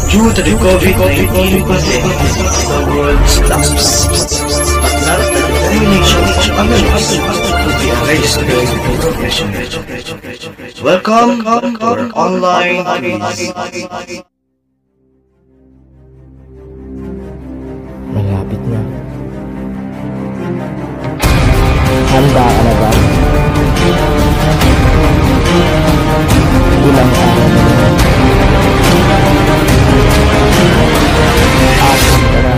Due to the COVID-19 pandemic, the world stops. But not the determination of the loss to be a registered professional. Welcome to our online quiz. Malapit na. Handa ka na ba? Ilang araw na naman. Asan ka na?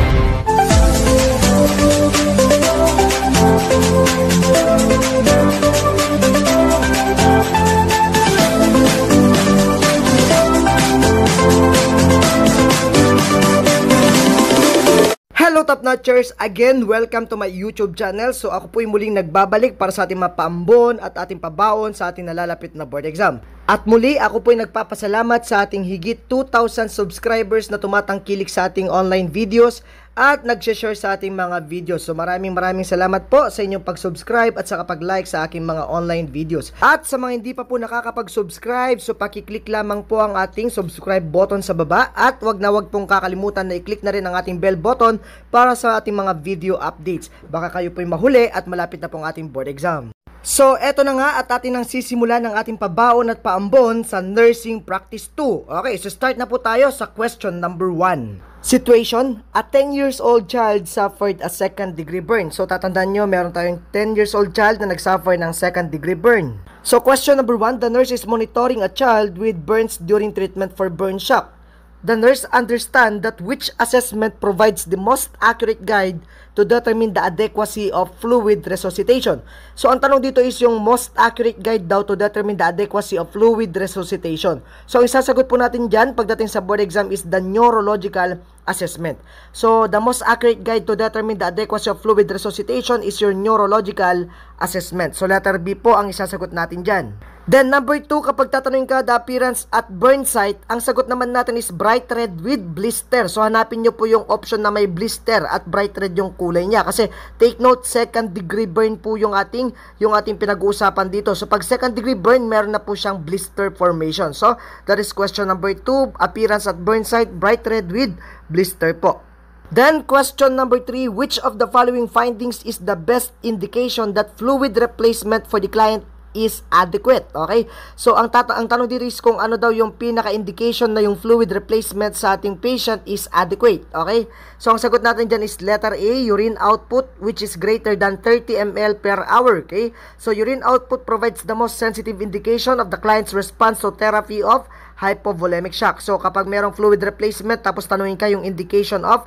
Hello Top Notchers! Again, welcome to my YouTube channel. So ako po'y muling nagbabalik para sa ating mapaambon at ating pabaon sa ating nalalapit na board exam. At muli, ako po'y nagpapasalamat sa ating higit 2,000 subscribers na tumatangkilik sa ating online videos at nag-share sa ating mga videos. So maraming salamat po sa inyong pag-subscribe at sa kapag-like sa aking mga online videos. At sa mga hindi pa po nakakapag-subscribe, so pakiclick lamang po ang ating subscribe button sa baba at wag pong kakalimutan na i-click na rin ang ating bell button para sa ating mga video updates. Baka kayo po'y mahuli at malapit na pong ating board exam. So, eto na nga at atin ang sisimulan ng ating pabaon at paambon sa Nursing Practice 2. Okay, so start na po tayo sa question number 1. Situation, a 10 years old child suffered a second degree burn. So, tatandaan nyo, meron tayong 10 years old child na nagsuffer ng second degree burn. So, question number 1, the nurse is monitoring a child with burns during treatment for burn shock. The nurse understands that which assessment provides the most accurate guide to determine the adequacy of fluid resuscitation. So, ang tanong dito is yung most accurate guide daw to determine the adequacy of fluid resuscitation. So, ang isasagot po natin dyan pagdating sa board exam is the neurological assessment. So, the most accurate guide to determine the adequacy of fluid resuscitation is your neurological assessment. So, letter B po ang isasagot natin dyan. Then, number 2, kapag tatanungin ka the appearance at burn site, ang sagot naman natin is bright red with blister. So, hanapin nyo po yung option na may blister at bright red yung kulay niya. Kasi, take note, second degree burn po yung ating pinag-uusapan dito. So, pag second degree burn, meron na po siyang blister formation. So, that is question number 2, appearance at burn site, bright red with blister po. Then, question number 3, which of the following findings is the best indication that fluid replacement for the client is adequate? Okay? So, ang tanong dito is kung ano daw yung pinaka-indication na yung fluid replacement sa ating patient is adequate. Okay? So, ang sagot natin dyan is letter A, urine output which is greater than 30 ml per hour. Okay? So, urine output provides the most sensitive indication of the client's response to therapy of hypovolemic shock. So, kapag merong fluid replacement, tapos tanungin ka yung indication of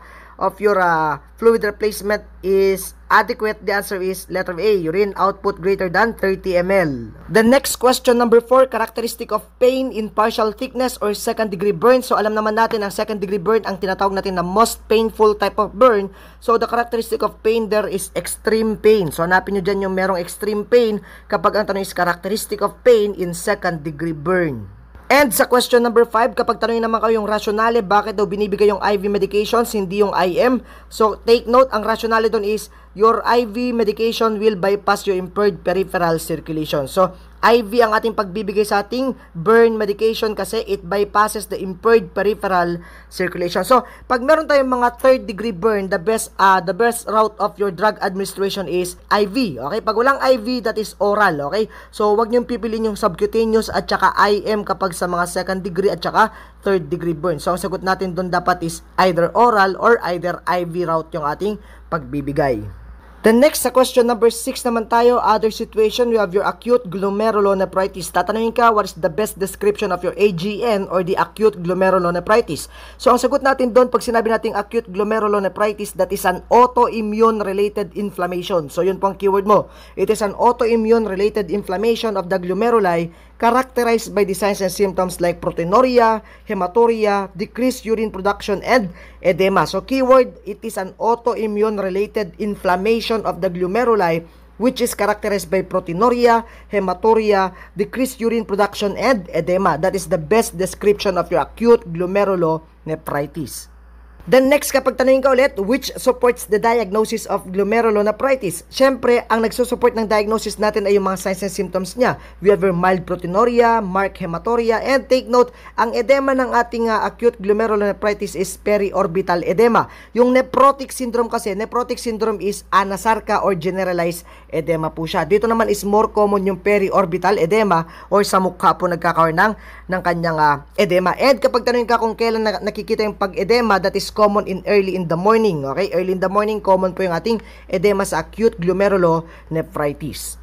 your fluid replacement is adequate, the answer is letter A, urine output greater than 30 ml. The next question, number 4, characteristic of pain in partial thickness or second degree burn. So, alam naman natin ang second degree burn, ang tinatawag natin na most painful type of burn. So, the characteristic of pain there is extreme pain. So, hanapin nyo dyan yung merong extreme pain kapag ang tanong is characteristic of pain in second degree burn. And sa question number 5, kapag tanongin naman kayo yung rationale, bakit daw binibigay yung IV medications, hindi yung IM? So, take note, ang rationale doon is, your IV medication will bypass your impaired peripheral circulation. So, IV ang ating pagbibigay sa ating burn medication kasi it bypasses the impaired peripheral circulation. So, pag meron tayong mga third degree burn, the best route of your drug administration is IV. Okay? Pag walang IV, that is oral. Okay? So, wag niyong pipiliin yung subcutaneous at saka IM kapag sa mga second degree at saka third degree burn. So, ang sagot natin doon dapat is either oral or either IV route yung ating pagbibigay. Then next, sa question number 6 naman tayo, other situation, we have your acute glomerulonephritis. Tatanungin ka, what is the best description of your AGN or the acute glomerulonephritis? So, ang sagot natin doon, pag sinabi natin acute glomerulonephritis, that is an autoimmune related inflammation. So, yun po ang keyword mo. It is an autoimmune related inflammation of the glomeruli characterized by the signs and symptoms like proteinuria, hematuria, decreased urine production, and edema. So, keyword, it is an autoimmune related inflammation of the glomeruli which is characterized by proteinuria, hematuria, decreased urine production, and edema. That is the best description of your acute glomerulonephritis. Then next, kapag tanungin ka ulit, which supports the diagnosis of glomerulonephritis? Siyempre, ang nagsusupport ng diagnosis natin ay yung mga signs and symptoms niya. We have your mild proteinuria, marked hematuria, and take note, ang edema ng ating acute glomerulonephritis is periorbital edema. Yung nephrotic syndrome kasi, nephrotic syndrome is anasarca or generalized edema po siya. Dito naman is more common yung periorbital edema or sa mukha po nagkakaroon ng kanyang edema. And kapag tanungin ka kung kailan nakikita yung pag-edema, that is common early in the morning. Okay? Early in the morning, common po yung ating edema sa acute glomerulonephritis.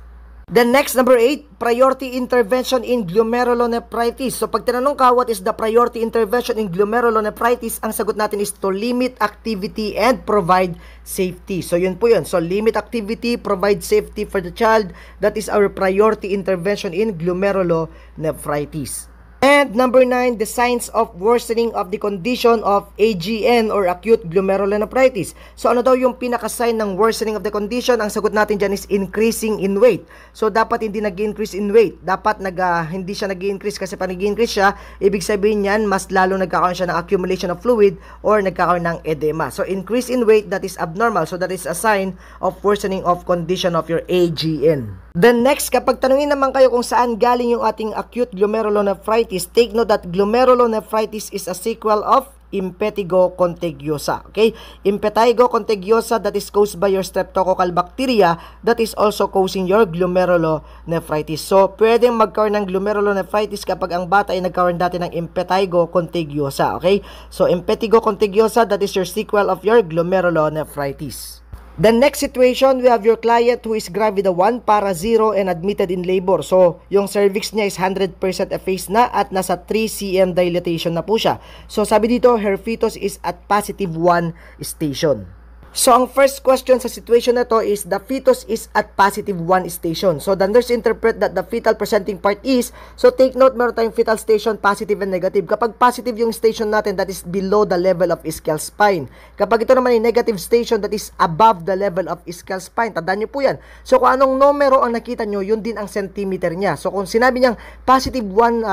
Then next, number 8, priority intervention in glomerulonephritis. So pag tinanong ka, what is the priority intervention in glomerulonephritis? Ang sagot natin is to limit activity and provide safety. So yun po yun. So limit activity, provide safety for the child. That is our priority intervention in glomerulonephritis. And number 9, the signs of worsening of the condition of AGN or acute glomerulonephritis. So ano daw yung pinaka-sign ng worsening of the condition? Ang sagot natin dyan is increasing in weight. So dapat hindi nag-increase in weight. Dapat hindi siya nag-increase kasi pag nag-increase siya, ibig sabihin yan, mas lalo nagkakaroon siya ng accumulation of fluid or nagkakaroon ng edema. So increase in weight, that is abnormal. So that is a sign of worsening of condition of your AGN. Then next, kapag tanungin naman kayo kung saan galing yung ating acute glomerulonephritis, take note that glomerulonephritis is a sequel of impetigo contagiosa. Okay? Impetigo contagiosa, that is caused by your streptococcal bacteria that is also causing your glomerulonephritis. So, pwedeng magkaroon ng glomerulonephritis kapag ang bata ay nagkaroon dati ng impetigo contagiosa. Okay? So, impetigo contagiosa, that is your sequel of your glomerulonephritis. The next situation, we have your client who is gravida 1, para 0, and admitted in labor. So, yung cervix niya is 100% effaced na at nasa 3 cm dilatation na po siya. So, sabi dito, her fetus is at positive 1 station. So, ang first question sa situation na to is the fetus is at positive 1 station. So, the nurse interpret that the fetal presenting part is, so take note, meron tayong fetal station, positive and negative. Kapag positive yung station natin, that is below the level of ischial spine. Kapag ito naman yung negative station, that is above the level of ischial spine. Tandaan nyo po yan. So, kung anong numero ang nakita nyo, yun din ang centimeter niya. So, kung sinabi niyang positive 1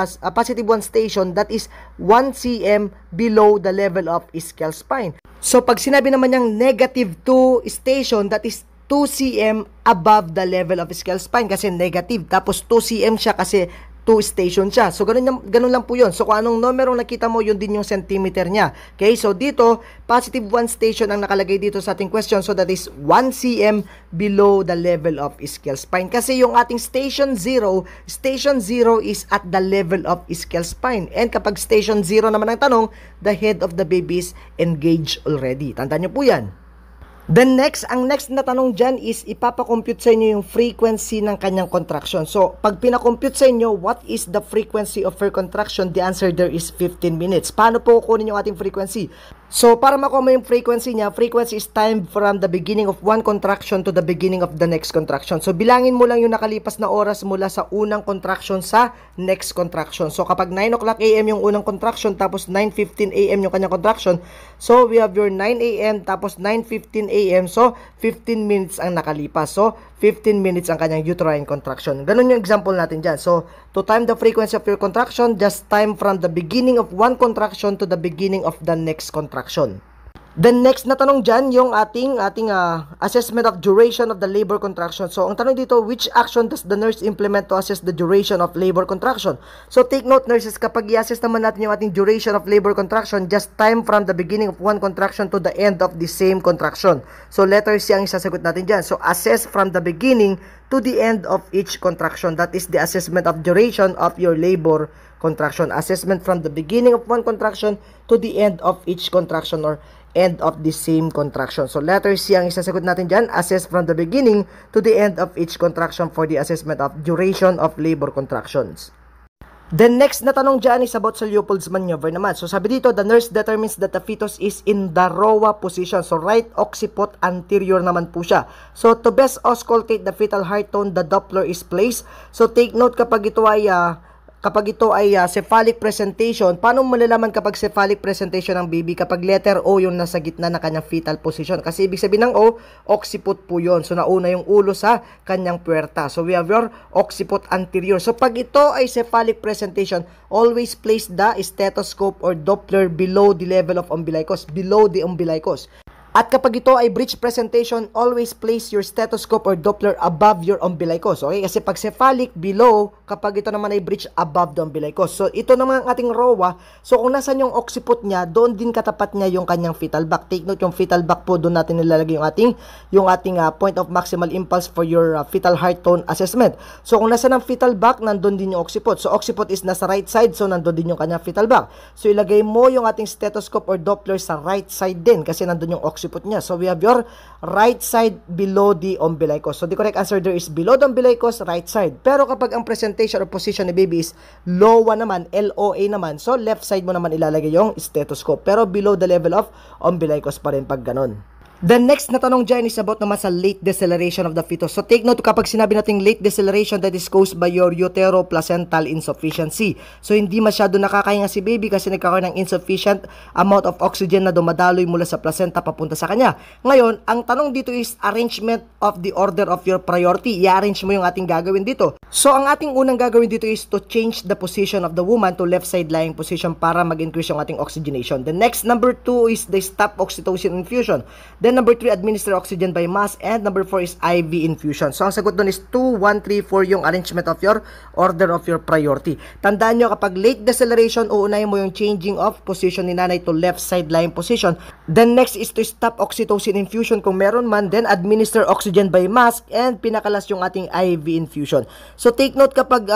station, that is 1 cm below the level of ischial spine. So, pag sinabi naman niyang negative 2 station, that is 2 cm above the level of ischial spine kasi negative. Tapos 2 cm siya kasi 2 station siya. So, ganun lang po yun. So, kung anong numero nakita mo, yun din yung centimeter niya. Okay? So, dito, positive 1 station ang nakalagay dito sa ating question. So, that is 1 cm below the level of ischial spine. Kasi yung ating station 0 is at the level of ischial spine. And kapag station 0 naman ang tanong, the head of the baby is engaged already. Tandaan nyo po yan. Then next, ang next na tanong dyan is ipapakompute sa inyo yung frequency ng kanyang contraction. So, pag pinakompute sa inyo, what is the frequency of her contraction? The answer there is 15 minutes. Paano po kukunin yung ating frequency? So, para makuha mo yung frequency niya, frequency is time from the beginning of one contraction to the beginning of the next contraction. So, bilangin mo lang yung nakalipas na oras mula sa unang contraction sa next contraction. So, kapag 9 o'clock a.m. yung unang contraction, tapos 9:15 a.m. yung kanyang contraction, so, we have your 9 a.m. tapos 9:15 a.m. So, 15 minutes ang nakalipas. So, 15 minutes ang kanyang uterine contraction. Ganun yung example natin dyan. So, to time the frequency of your contraction, just time from the beginning of one contraction to the beginning of the next contraction. The next na tanong dyan, yung ating assessment of duration of the labor contraction. So, ang tanong dito, which action does the nurse implement to assess the duration of labor contraction? So, take note nurses, kapag i-assess naman natin yung ating duration of labor contraction, just time from the beginning of one contraction to the end of the same contraction. So, letter C ang isasagot natin dyan. So, assess from the beginning to the end of each contraction. That is the assessment of duration of your labor contraction. Assessment from the beginning of one contraction to the end of each contraction or end of the same contraction. So, letter C ang isasagot natin dyan. Assess from the beginning to the end of each contraction for the assessment of duration of labor contractions. The next na tanong dyan is about sa Leopold's maneuver naman. So, sabi dito, the nurse determines that the fetus is in the ROA position. So, right occiput anterior naman po siya. So, to best auscultate the fetal heart tone, the Doppler is placed. So, take note kapag ito ay kapag ito ay cephalic presentation, paano malalaman kapag cephalic presentation ng baby? Kapag letter O yung nasa gitna ng kanyang fetal position. Kasi ibig sabihin ng O, occiput po yun. So nauna yung ulo sa kanyang puwerta. So we have your occiput anterior. So pag ito ay cephalic presentation, always place the stethoscope or Doppler below the level of umbilicus, below the umbilicus. At kapag ito ay breech presentation, always place your stethoscope or Doppler above your umbilicus. Okay? Kasi pag cephalic, below. Kapag ito naman ay breech, above the umbilicus. So, ito naman ang ating ROA. So, kung nasan yung occiput niya, doon din katapat niya yung kanyang fetal back. Take note, yung fetal back po, doon natin nilalagay yung ating point of maximal impulse for your fetal heart tone assessment. So, kung nasan ang fetal back, nandun din yung occiput. So, occiput is nasa right side, so nandun din yung kanyang fetal back. So, ilagay mo yung ating stethoscope or Doppler sa right side din, kasi nandun yung occiput niya. So, we have your right side below the umbilicus. So, the correct answer there is below the umbilicus, right side. Pero kapag ang presentation or position ni baby is LOA naman, LOA naman, so left side mo naman ilalagay yung stethoscope. Pero below the level of umbilicus pa rin pag ganon. The next na tanong dyan is about naman sa late deceleration of the fetus. So take note, kapag sinabi natin late deceleration, that is caused by your uteroplacental insufficiency. So hindi masyado nakakahinga si baby kasi nagkakaroon ng insufficient amount of oxygen na dumadaloy mula sa placenta papunta sa kanya. Ngayon, ang tanong dito is arrangement of the order of your priority. I-arrange mo yung ating gagawin dito. So ang ating unang gagawin dito is to change the position of the woman to left side lying position para mag-increase yung ating oxygenation. The next, number 2 is the stop oxytocin infusion. Then number 3, administer oxygen by mask. And number 4 is IV infusion. So ang sagot doon is 2, 1, 3, 4 yung arrangement of your order of your priority. Tandaan nyo, kapag late deceleration, uunahin mo yung changing of position ni nanay to left side lying position. Then next is to stop oxytocin infusion kung meron man. Then administer oxygen by mask. And pinakalas yung ating IV infusion. So take note, kapag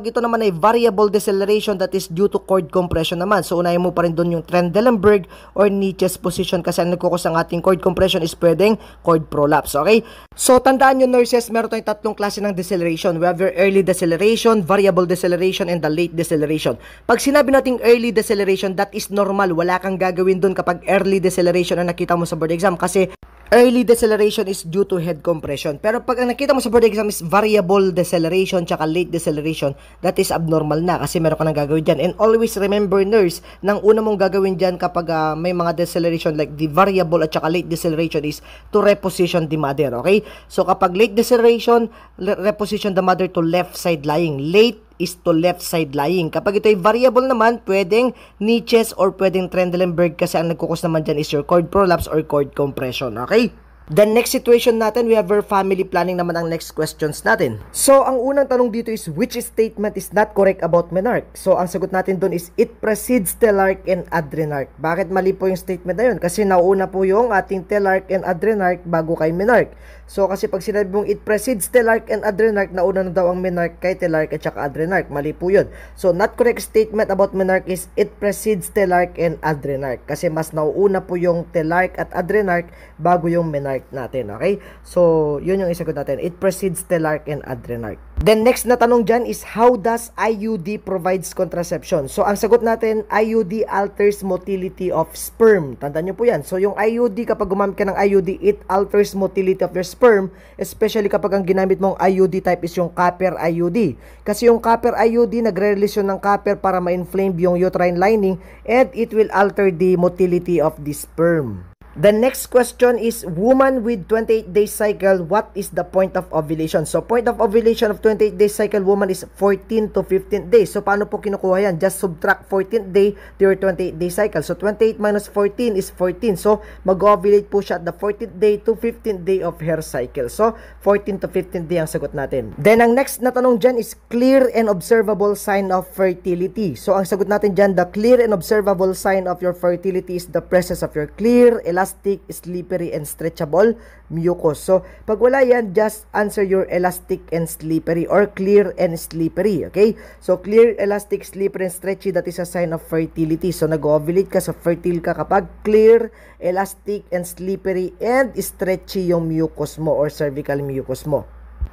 ito naman ay variable deceleration, that is due to cord compression naman. So unahin mo pa rin doon yung Trendelenburg or Nietzsche's position kasi ang nagkukos ang ating cord compression is pwedeng cord prolapse. Okay? So, tandaan nyo, nurses, meron tayong tatlong klase ng deceleration. We have your early deceleration, variable deceleration, and the late deceleration. Pag sinabi nating early deceleration, that is normal. Wala kang gagawin dun kapag early deceleration na nakita mo sa board exam kasi early deceleration is due to head compression. Pero pag ang nakita mo sa board exam is variable deceleration tsaka late deceleration, that is abnormal na kasi meron ka nang gagawin dyan. And always remember, nurse, nang una mong gagawin dyan kapag may mga deceleration like the variable at tsaka late deceleration is to reposition the mother. Okay? So kapag late deceleration, reposition the mother to left side lying. Late is to left side lying. Kapag ito ay variable naman, pwedeng Nietzsche's or pwedeng Trendelenburg kasi ang nagkukos naman dyan is your cord prolapse or cord compression. Okay? The next situation natin, we have our family planning naman ang next questions natin. So, ang unang tanong dito is, which statement is not correct about menarche? So, ang sagot natin doon is, it precedes telarche and adrenarche. Bakit mali po yung statement na yun? Kasi nauna po yung ating telarche and adrenarche bago kay menarche. So, kasi pag sinabi mong it precedes telarche and adrenarche, nauna na daw ang menarche kay telarche at saka adrenarche. Mali po yun. So, not correct statement about menarche is, it precedes telarche and adrenarche. Kasi mas nauuna po yung telarche at adrenarche bago yung menarche natin. Okay? So, yun yung isagot natin. It precedes telarche and adrenarche. Then, next na tanong dyan is, how does IUD provides contraception? So, ang sagot natin, IUD alters motility of sperm. Tandaan nyo po yan. So, yung IUD, kapag gumamit ka ng IUD, it alters motility of your sperm, especially kapag ang ginamit mong IUD type is yung copper IUD. Kasi yung copper IUD, nagre-release yun ng copper para ma-inflame yung uterine lining and it will alter the motility of the sperm. The next question is, woman with 28-day cycle, what is the point of ovulation? So, point of ovulation of 28-day cycle woman is 14 to 15 days. So, paano po kinukuha yan? Just subtract 14th day to your 28-day cycle. So, 28 minus 14 is 14. So, mag-ovulate po siya at the 14th day to 15th day of her cycle. So, 14 to 15th day ang sagot natin. Then, ang next na tanong dyan is clear and observable sign of fertility. So, ang sagot natin dyan, the clear and observable sign of your fertility is the presence of your clear, elastic, slippery, and stretchable mucus. So, pag wala yan, just answer your elastic and slippery or clear and slippery. Okay? So, clear, elastic, slippery, and stretchy, that is a sign of fertility. So, nag-ovulate ka, so fertile ka kapag clear, elastic, and slippery, and stretchy yung mucus mo or cervical mucus mo.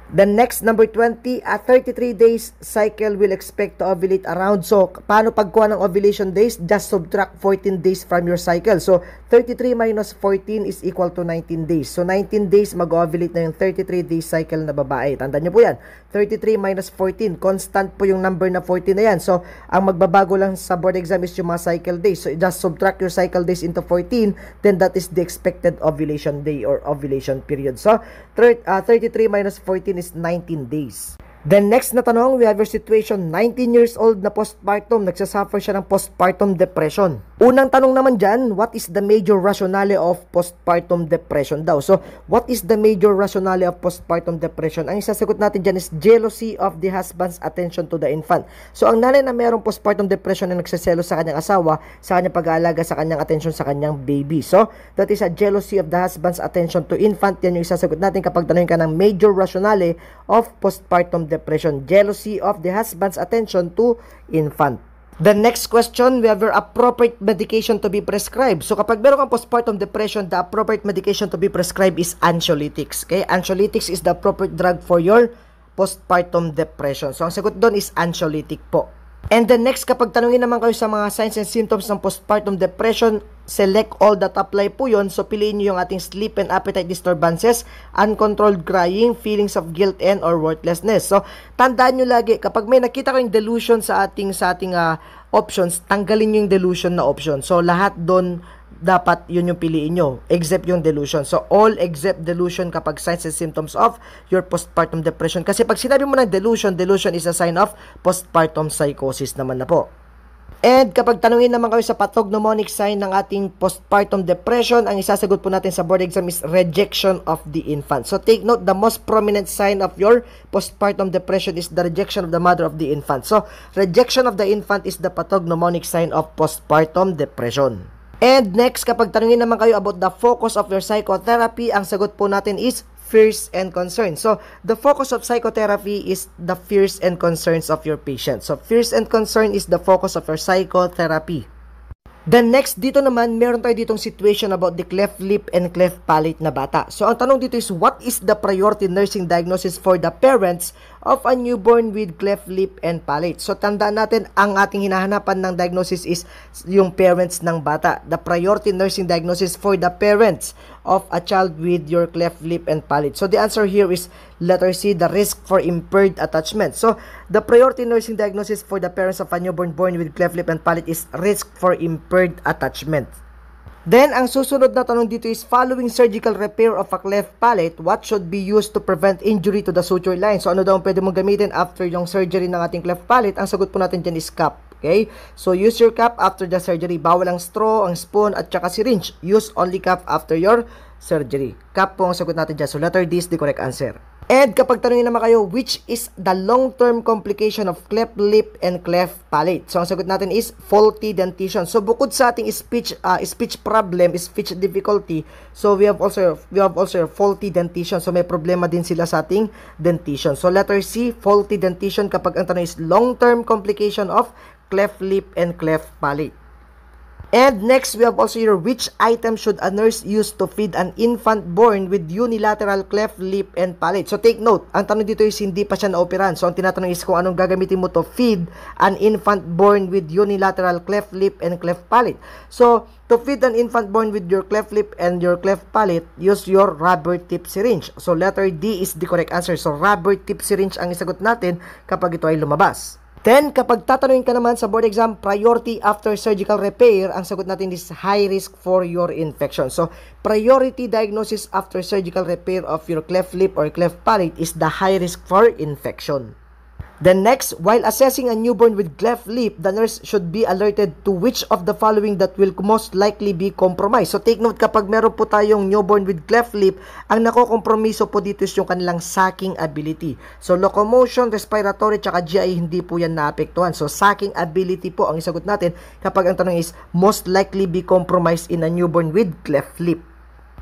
Then next, number 20, a 33 days cycle will expect to ovulate around. So, paano pagkuha ng ovulation days? Just subtract 14 days from your cycle. So, 33 minus 14 is equal to 19 days. So, 19 days mag-ovulate na yung 33 days cycle na babae. Tandaan nyo po yan. 33 minus 14. Constant po yung number na 14 na yan. So, ang magbabago lang sa board exam is yung mga cycle days. So, just subtract your cycle days into 14. Then, that is the expected ovulation day or ovulation period. So, 33 minus 14 is 19 days. Then next na tanong, we have your situation, 19 years old na postpartum, nagsasuffer siya ng postpartum depression. Unang tanong naman dyan, what is the major rationale of postpartum depression daw? So, what is the major rationale of postpartum depression? Ang isasagot natin dyan is jealousy of the husband's attention to the infant. So, ang nanay na mayroong postpartum depression na nagsaselo sa kanyang asawa, sa kanyang pag-aalaga, sa kanyang attention sa kanyang baby. So, that is a jealousy of the husband's attention to infant. Yan yung isasagot natin kapag tanongin ka ng major rationale of postpartum depression. Jealousy of the husband's attention to infant. The next question, we have your appropriate medication to be prescribed. So, kapag meron kang postpartum depression, the appropriate medication to be prescribed is anxiolytics. Okay? Anxiolytics is the appropriate drug for your postpartum depression. So, ang sagot doon is anxiolytic po. And the next, kapag tanungin naman kayo sa mga signs and symptoms ng postpartum depression, select all that apply po yun. So, piliin nyo yung ating sleep and appetite disturbances, uncontrolled crying, feelings of guilt and or worthlessness. So, tandaan nyo lagi, kapag may nakita kayong delusion sa ating options, tanggalin nyo yung delusion na option. So, lahat doon, dapat yun yung piliin nyo, except yung delusion. So, all except delusion kapag signs and symptoms of your postpartum depression. Kasi pag sinabi mo ng delusion, delusion is a sign of postpartum psychosis naman na po. And kapag tanungin naman kayo sa pathognomonic sign ng ating postpartum depression, ang isasagot po natin sa board exam is rejection of the infant. So, take note, the most prominent sign of your postpartum depression is the rejection of the mother of the infant. So, rejection of the infant is the pathognomonic sign of postpartum depression. And next, kapag tanungin naman kayo about the focus of your psychotherapy, ang sagot po natin is fears and concerns. So, the focus of psychotherapy is the fears and concerns of your patient. So, fears and concern is the focus of your psychotherapy. Then next, dito naman, meron tayo ditong situation about the cleft lip and cleft palate na bata. So, ang tanong dito is, what is the priority nursing diagnosis for the parents of a newborn with cleft lip and palate? So, tandaan natin, ang ating hinahanapan ng diagnosis is yung parents ng bata. The priority nursing diagnosis for the parents of a child with your cleft lip and palate. So, the answer here is letter C, the risk for impaired attachment. So, the priority nursing diagnosis for the parents of a newborn born with cleft lip and palate is risk for impaired attachment. Then, ang susunod na tanong dito is, following surgical repair of a cleft palate, what should be used to prevent injury to the suture line? So, ano daw ang pwede mong gamitin after yung surgery ng ating cleft palate? Ang sagot po natin dyan is cup. Okay? So, use your cup after the surgery. Bawal ang straw, ang spoon, at saka syringe. Use only cup after your surgery. Cup po ang sagot natin dyan. So, letter D is the correct answer. And kapag tanongin naman kayo, which is the long-term complication of cleft lip and cleft palate? So, ang sagot natin is faulty dentition. So, bukod sa ating speech problem, speech difficulty, so we have also faulty dentition. So, may problema din sila sa ating dentition. So, letter C, faulty dentition kapag ang tanong is long-term complication of cleft lip and cleft palate. And next, we have also here, which item should a nurse use to feed an infant born with unilateral cleft lip and palate? So, take note, ang tanong dito is hindi pa siya na-operan. So, ang tinatanong is kung anong gagamitin mo to feed an infant born with unilateral cleft lip and cleft palate. So, to feed an infant born with your cleft lip and your cleft palate, use your rubber tip syringe. So, letter D is the correct answer. So, rubber tip syringe ang isagot natin kapag ito ay lumabas. Then, kapag tatanungin ka naman sa board exam, priority after surgical repair, ang sagot natin is high risk for your infection. So, priority diagnosis after surgical repair of your cleft lip or cleft palate is the high risk for infection. Then next, while assessing a newborn with cleft lip, the nurse should be alerted to which of the following that will most likely be compromised. So take note, kapag meron po tayong newborn with cleft lip, ang nakokompromiso po dito is yung kanilang sucking ability. So locomotion, respiratory, tsaka GI, hindi po yan naapektuhan. So sucking ability po ang isagot natin kapag ang tanong is most likely be compromised in a newborn with cleft lip.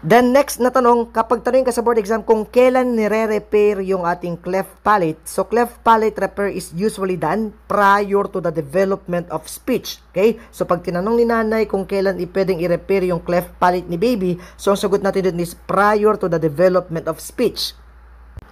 Then next na tanong, kapag tanongin ka sa board exam kung kailan nire-repair yung ating cleft palate. So cleft palate repair is usually done prior to the development of speech. Okay? So pag tinanong ni nanay kung kailan pwedeng i-repair yung cleft palate ni baby, so ang sagot natin dun is prior to the development of speech.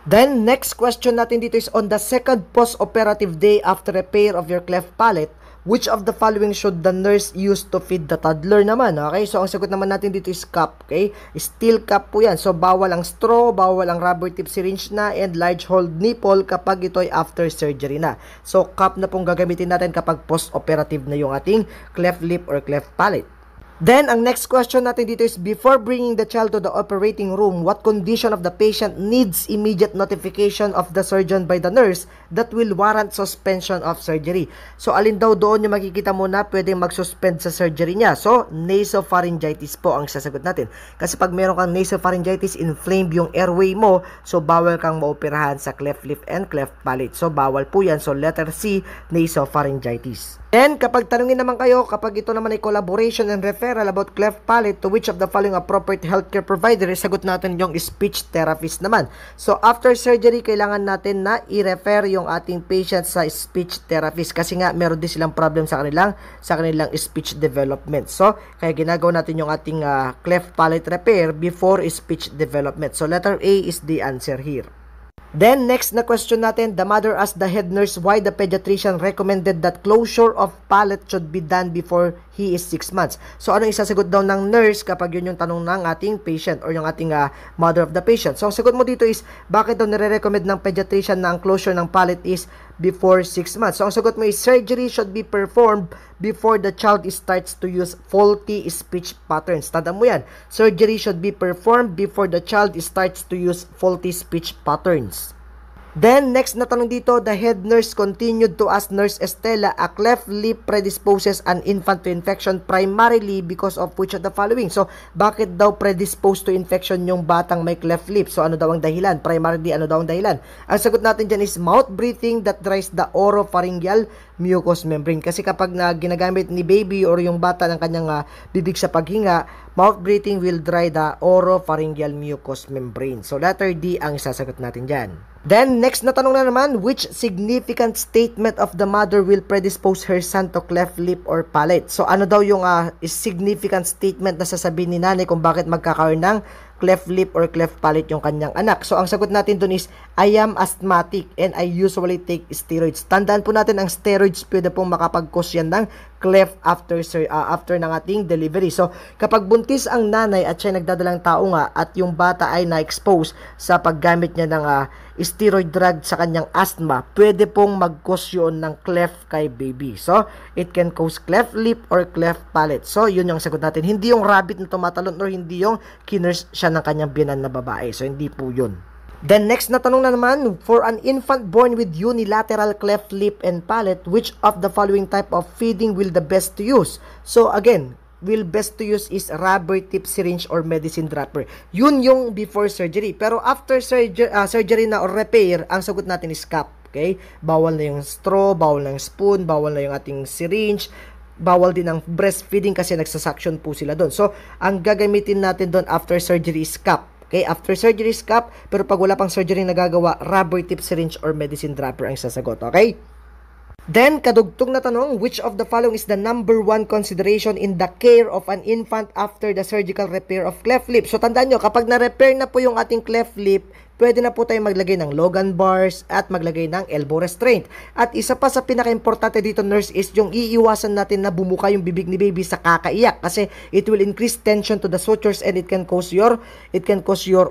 Then, next question natin dito is, on the second post-operative day after repair of your cleft palate, which of the following should the nurse use to feed the toddler naman? Okay, so ang sagot naman natin dito is cup. Okay, steel cup po yan. So, bawal ang straw, bawal ang rubber tip syringe na, and large hole nipple kapag ito ay after surgery na. So, cup na pong gagamitin natin kapag post-operative na yung ating cleft lip or cleft palate. Then, ang next question natin dito is, before bringing the child to the operating room, what condition of the patient needs immediate notification of the surgeon by the nurse that will warrant suspension of surgery? So, alin daw doon yung makikita mo na pwedeng mag-suspend sa surgery niya? So, nasopharyngitis po ang sasagot natin. Kasi pag meron kang nasopharyngitis, inflamed yung airway mo, so bawal kang maoperahan sa cleft lip and cleft palate. So, bawal po yan. So, letter C, nasopharyngitis. Then, kapag tanungin naman kayo, kapag ito naman ay collaboration and referral about cleft palate, to which of the following appropriate healthcare provider, sagot natin yung speech therapist naman. So, after surgery, kailangan natin na i-refer yung ating patient sa speech therapist kasi nga meron din silang problem sa kanilang speech development. So, kaya ginagawa natin yung ating cleft palate repair before speech development. So, letter A is the answer here. Then, next na question natin, the mother asked the head nurse why the pediatrician recommended that closure of palate should be done before he is 6 months. So, ano isasagot daw ng nurse kapag yun yung tanong ng ating patient or yung ating mother of the patient? So, ang sagot mo dito is, bakit daw nire-recommend ng pediatrician na ang closure ng palate is before 6 months? So, ang sagot mo is, surgery should be performed before the child starts to use faulty speech patterns. Tandaan mo yan. Surgery should be performed before the child starts to use faulty speech patterns. Then, next na tanong dito, the head nurse continued to ask Nurse Estela, a cleft lip predisposes an infant to infection primarily because of which of the following? So, bakit daw predisposed to infection yung batang may cleft lip? So, ano daw ang dahilan? Primarily, ano daw ang dahilan? Ang sagot natin dyan is mouth breathing that dries the oropharyngeal mucous membrane. Kasi kapag ginagamit ni baby or yung bata ng kanyang bibig sa paghinga, mouth breathing will dry the oropharyngeal mucous membrane. So, letter D ang sasagot natin dyan. Then, next na tanong na naman, which significant statement of the mother will predispose her son to cleft lip or palate? So, ano daw yung significant statement na sasabihin ni nanay kung bakit magkakaroon ng cleft lip or cleft palate yung kanyang anak? So, ang sagot natin dun is, I am asthmatic and I usually take steroids. Tandaan po natin, ang steroids pwede pong makapag-cause yan ng cleft after ng ating delivery. So, kapag buntis ang nanay at siya nagdadalang tao nga at yung bata ay na-expose sa paggamit niya ng steroid drug sa kanyang asthma, pwede pong mag-cause yun ng cleft kay baby. So, it can cause cleft lip or cleft palate. So, yun yung sagot natin. Hindi yung rabbit na tumatalon or hindi yung kinurse siya ng kanyang binan na babae. So, hindi po yun. Then, next na tanong na naman, for an infant born with unilateral cleft lip and palate, which of the following type of feeding will the best to use? So, again, will best to use is rubber tip syringe or medicine dropper. Yun yung before surgery. Pero after surgery na or repair, ang sagot natin is cup. Okay? Bawal na yung straw, bawal na yung spoon, bawal na yung ating syringe, bawal din ang breastfeeding kasi nagsasuction po sila doon. So, ang gagamitin natin doon after surgery is cup. Okay, after surgery is cup, pero pag wala pang surgery nagagawa, rubber tip syringe or medicine dropper ang sasagot. Okay? Then, kadugtong na tanong, which of the following is the number one consideration in the care of an infant after the surgical repair of cleft lip? So, tandaan nyo, kapag na-repair na po yung ating cleft lip, pwede na po tayo maglagay ng Logan bars at maglagay ng elbow restraint. At isa pa sa pinaka-importante dito, nurse, is yung iiwasan natin na bumuka yung bibig ni baby sa kakaiyak kasi it will increase tension to the sutures and it can cause your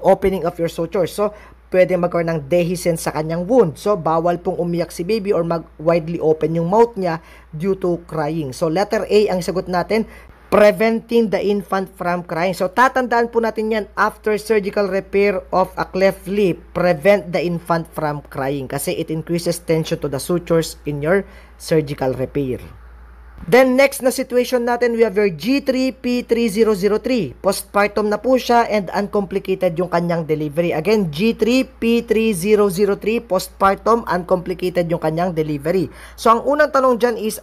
opening of your sutures. So, pwede magkaroon ng dehiscence sa kanyang wound. So, bawal pong umiyak si baby or mag-widely open yung mouth niya due to crying. So, letter A ang sagot natin, preventing the infant from crying. So, tatandaan po natin yan after surgical repair of a cleft lip, prevent the infant from crying kasi it increases tension to the sutures in your surgical repair. Then, next na situation natin, we have your G3P3003. Postpartum na po siya and uncomplicated yung kanyang delivery. Again, G3P3003, postpartum, uncomplicated yung kanyang delivery. So, ang tanong dyan is,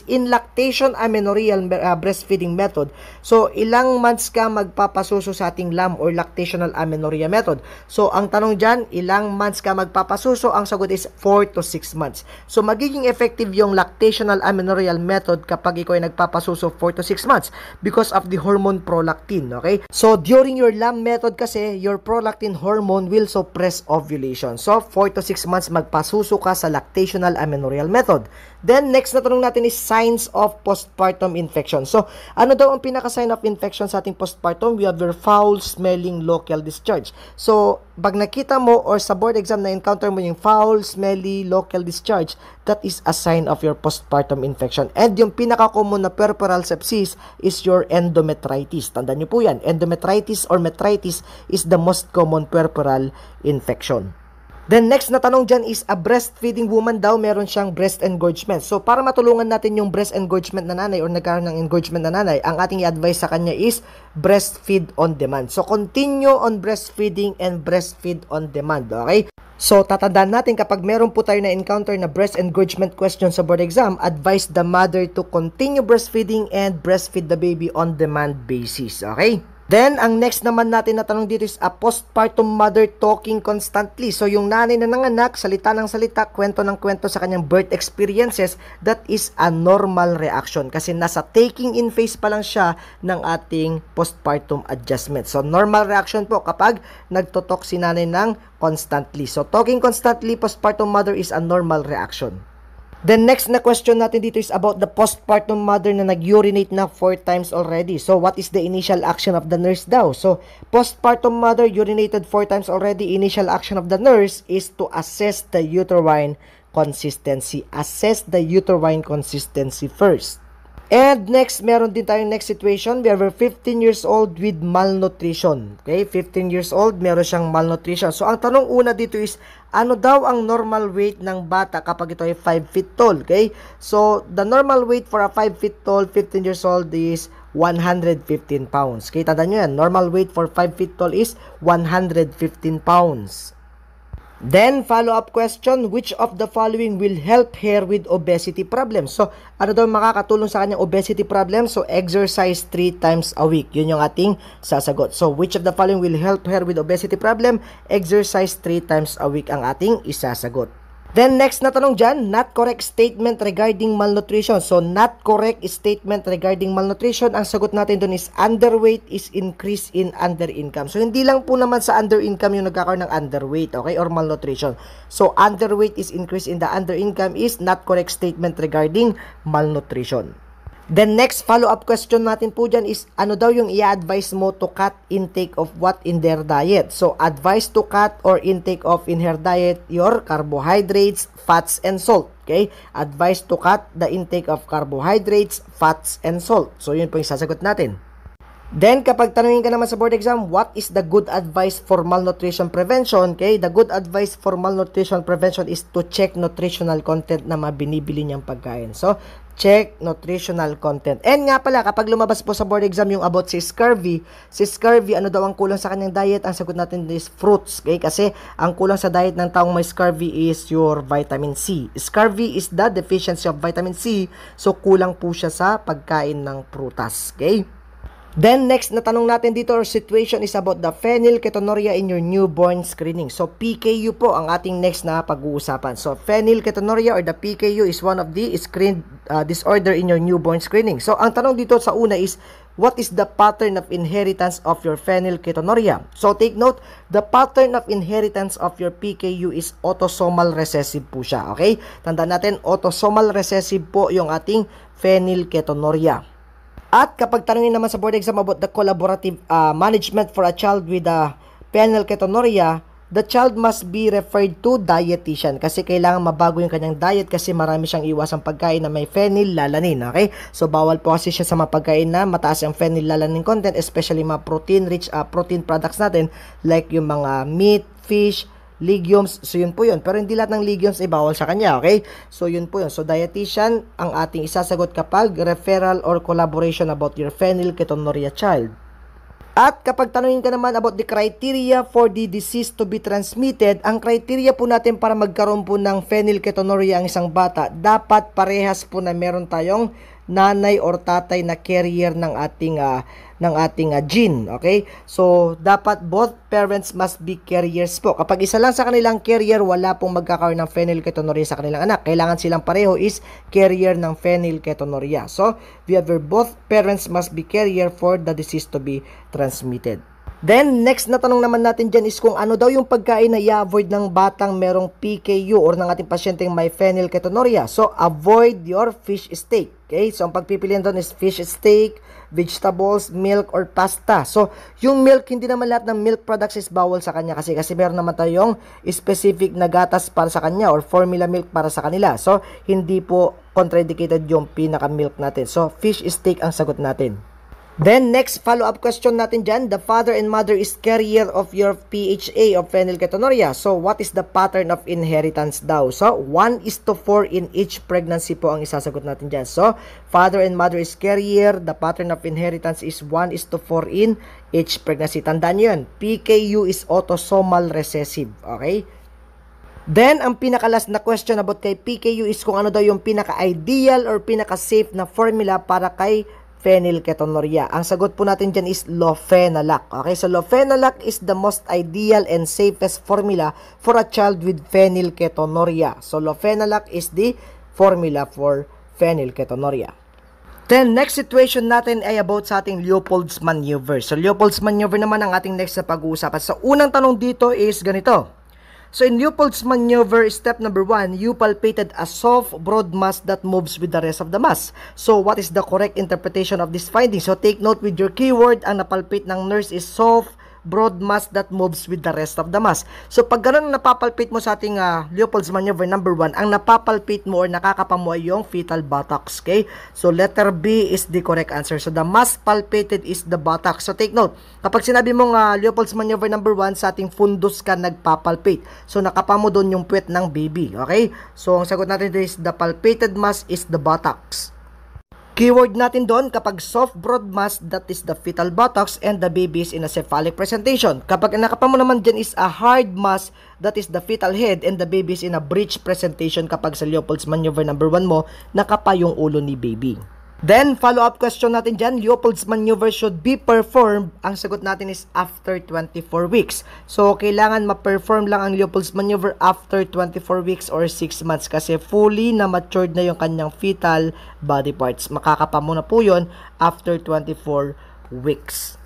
in lactation amenorrheal breastfeeding method, so, ilang months ka magpapasuso sa ating LAM or lactational amenorrhea method? So, ang tanong dyan, ilang months ka magpapasuso? Ang sagot is 4 to 6 months. So, magiging effective yung lactational amenorrheal method method kapag ikaw ay nagpapasuso 4 to 6 months because of the hormone prolactin, okay? So, during your LAM method kasi, your prolactin hormone will suppress ovulation. So, 4 to 6 months magpasuso ka sa lactational amenorrheal method. Then, next na tanong natin is signs of postpartum infection. So, ano daw ang pinaka-sign of infection sa ating postpartum? We have your foul-smelling local discharge. So, pag nakita mo or sa board exam na encounter mo yung foul, smelly, local discharge, that is a sign of your postpartum infection. And yung pinaka-common na puerperal sepsis is your endometritis. Tandaan nyo po yan. Endometritis or metritis is the most common puerperal infection. Then next na tanong dyan is a breastfeeding woman daw meron siyang breast engorgement. So para matulungan natin yung breast engorgement na nanay or nagkaroon ng engorgement na nanay, ang ating i-advise sa kanya is breastfeed on demand. So continue on breastfeeding and breastfeed on demand, okay? So tatandaan natin kapag meron po tayo na encounter na breast engorgement question sa board exam, advise the mother to continue breastfeeding and breastfeed the baby on demand basis, okay? Then, ang next naman natin na tanong dito is a postpartum mother talking constantly. So, yung nanay na nanganak, salita ng salita, kwento ng kwento sa kanyang birth experiences, that is a normal reaction. Kasi nasa taking in phase pa lang siya ng ating postpartum adjustment. So, normal reaction po kapag nagtotalk si nanay ng constantly. So, talking constantly, postpartum mother is a normal reaction. Then next na question natin dito is about the postpartum mother na nag-urinate na 4 times already. So what is the initial action of the nurse daw? So postpartum mother urinated 4 times already. Initial action of the nurse is to assess the uterine consistency. Assess the uterine consistency first. And next, meron din tayong next situation. We have a 15 years old with malnutrition. Okay, 15 years old, meron siyang malnutrition. So, ang tanong una dito is, ano daw ang normal weight ng bata kapag ito ay 5 feet tall? Okay, so the normal weight for a 5 feet tall, 15 years old is 115 pounds. Okay, tandaan nyo yan. Normal weight for 5 feet tall is 115 pounds. Then, follow-up question, which of the following will help her with obesity problem? So, ano daw makakatulong sa kanyang obesity problem? So, exercise 3 times a week. Yun yung ating sasagot. So, which of the following will help her with obesity problem? Exercise 3 times a week ang ating isasagot. Then, next na tanong dyan, not correct statement regarding malnutrition. So, not correct statement regarding malnutrition. Ang sagot natin dun is underweight is increase in under-income. So, hindi lang po naman sa under-income yung nagkakaroon ng underweight, okay, or malnutrition. So, underweight is increase in the under-income is not correct statement regarding malnutrition. Then next follow-up question natin po dyan is ano daw yung i-advise mo to cut intake of what in their diet? So advice to cut or intake of in her diet your carbohydrates, fats, and salt. Okay? Advice to cut the intake of carbohydrates, fats, and salt. So yun po yung sasagot natin. Then, kapag tanungin ka naman sa board exam, what is the good advice for malnutrition prevention? Okay, the good advice for malnutrition prevention is to check nutritional content na mabinibili niyang pagkain. So, check nutritional content. And nga pala, kapag lumabas po sa board exam yung about si scurvy, ano daw ang kulang sa kanyang diet? Ang sagot natin is fruits. Okay, kasi ang kulang sa diet ng taong may scurvy is your vitamin C. Scurvy is the deficiency of vitamin C. So, kulang po siya sa pagkain ng prutas. Okay? Then, next na tanong natin dito or situation is about the phenylketonuria in your newborn screening. So, PKU po ang ating next na pag-uusapan. So, phenylketonuria or the PKU is one of the screened disorder in your newborn screening. So, ang tanong dito sa una is, what is the pattern of inheritance of your phenylketonuria? So, take note, the pattern of inheritance of your PKU is autosomal recessive po siya. Okay? Tandaan natin, autosomal recessive po yung ating phenylketonuria. At kapag tanungin naman sa board exam about the collaborative management for a child with phenylketonuria, the child must be referred to dietitian kasi kailangan mabago yung kanyang diet kasi marami siyang iwasang pagkain na may phenylalanin, okay? So, bawal po kasi siya sa mga pagkain na mataas ang phenylalanin content, especially mga protein-rich protein products natin like yung mga meat, fish, legumes, so yun po yun. Pero hindi lahat ng legumes ay bawal sa kanya, okay? So yun po yun. So dietitian ang ating isasagot kapag referral or collaboration about your phenylketonuria child. At kapag tanungin ka naman about the criteria for the disease to be transmitted, ang criteria po natin para magkaroon po ng phenylketonuria ang isang bata, dapat parehas po na meron tayong nanay or tatay na carrier ng ating gene, okay? So, dapat both parents must be carriers po. Kapag isa lang sa kanilang carrier, wala pong magkakaroon ng phenylketonuria sa kanilang anak. Kailangan silang pareho is carrier ng phenylketonuria. So, both parents must be carrier for the disease to be transmitted. Then, next na tanong naman natin dyan is kung ano daw yung pagkain na i-avoid ng batang merong PKU or ng ating pasyenteng may phenylketonuria. So, avoid your fish steak. Okay? So, ang pagpipilian doon is fish steak, vegetables, milk, or pasta. So, yung milk, hindi naman lahat ng milk products is bawal sa kanya kasi meron naman tayong specific na gatas para sa kanya or formula milk para sa kanila. So, hindi po contraindicated yung pinaka-milk natin. So, fish steak ang sagot natin. Then, next follow-up question natin dyan. The father and mother is carrier of your PHA of phenylketonuria. So, what is the pattern of inheritance daw? So, 1:4 in each pregnancy po ang isasagot natin dyan. So, father and mother is carrier. The pattern of inheritance is 1:4 in each pregnancy. Tandaan nyo yun. PKU is autosomal recessive. Okay? Then, ang pinaka-last na question about kay PKU is kung ano daw yung pinaka-ideal or pinaka-safe na formula para kay phenylketonuria. Ang sagot po natin dyan is Lofenalac. Okay, so Lofenalac is the most ideal and safest formula for a child with phenylketonuria. So Lofenalac is the formula for phenylketonuria. Then, next situation natin ay about sa ating Leopold's maneuver. So Leopold's maneuver naman ang ating next na pag-uusapan. So unang tanong dito is ganito. So in Leopold's maneuver, step number 1, you palpated a soft, broad mass that moves with the rest of the mass. So what is the correct interpretation of this finding? So take note with your keyword, ang napalpate ng nurse is soft, broad mass that moves with the rest of the mass. So pag ganun napapalpate mo sa ating Leopold's maneuver number 1, ang napapalpate mo or nakakapa mo ay yung fetal buttocks. Okay? So letter B is the correct answer. So the mass palpated is the buttocks. So take note, kapag sinabi mong Leopold's maneuver number 1, sa ating fundus ka nagpapalpate. So nakapa mo doon yung puwet ng baby. Okay? So ang sagot natin is the palpated mass is the buttocks. Keyword natin doon, kapag soft broad mass, that is the fetal buttocks and the baby is in a cephalic presentation. Kapag nakapa mo naman dyan is a hard mass, that is the fetal head and the baby is in a breech presentation kapag sa Leopold's maneuver number 1 mo, nakapa yung ulo ni baby. Then, follow-up question natin dyan, Leopold's maneuver should be performed. Ang sagot natin is after 24 weeks. So, kailangan ma-perform lang ang Leopold's maneuver after 24 weeks or 6 months kasi fully na matured na yung kanyang fetal body parts. Makakapa mo na po yun after 24 weeks.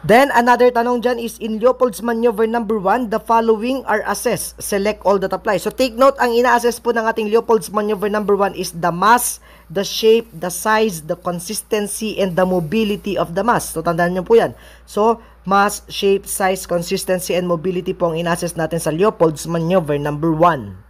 Then, another tanong dyan is, in Leopold's maneuver number 1, the following are assessed. Select all that apply. So, take note, ang ina-assess po ng ating Leopold's maneuver number 1 is the mass, the shape, the size, the consistency, and the mobility of the mass. So, tandaan nyo po yan. So, mass, shape, size, consistency, and mobility po ang ina-assess natin sa Leopold's maneuver number 1.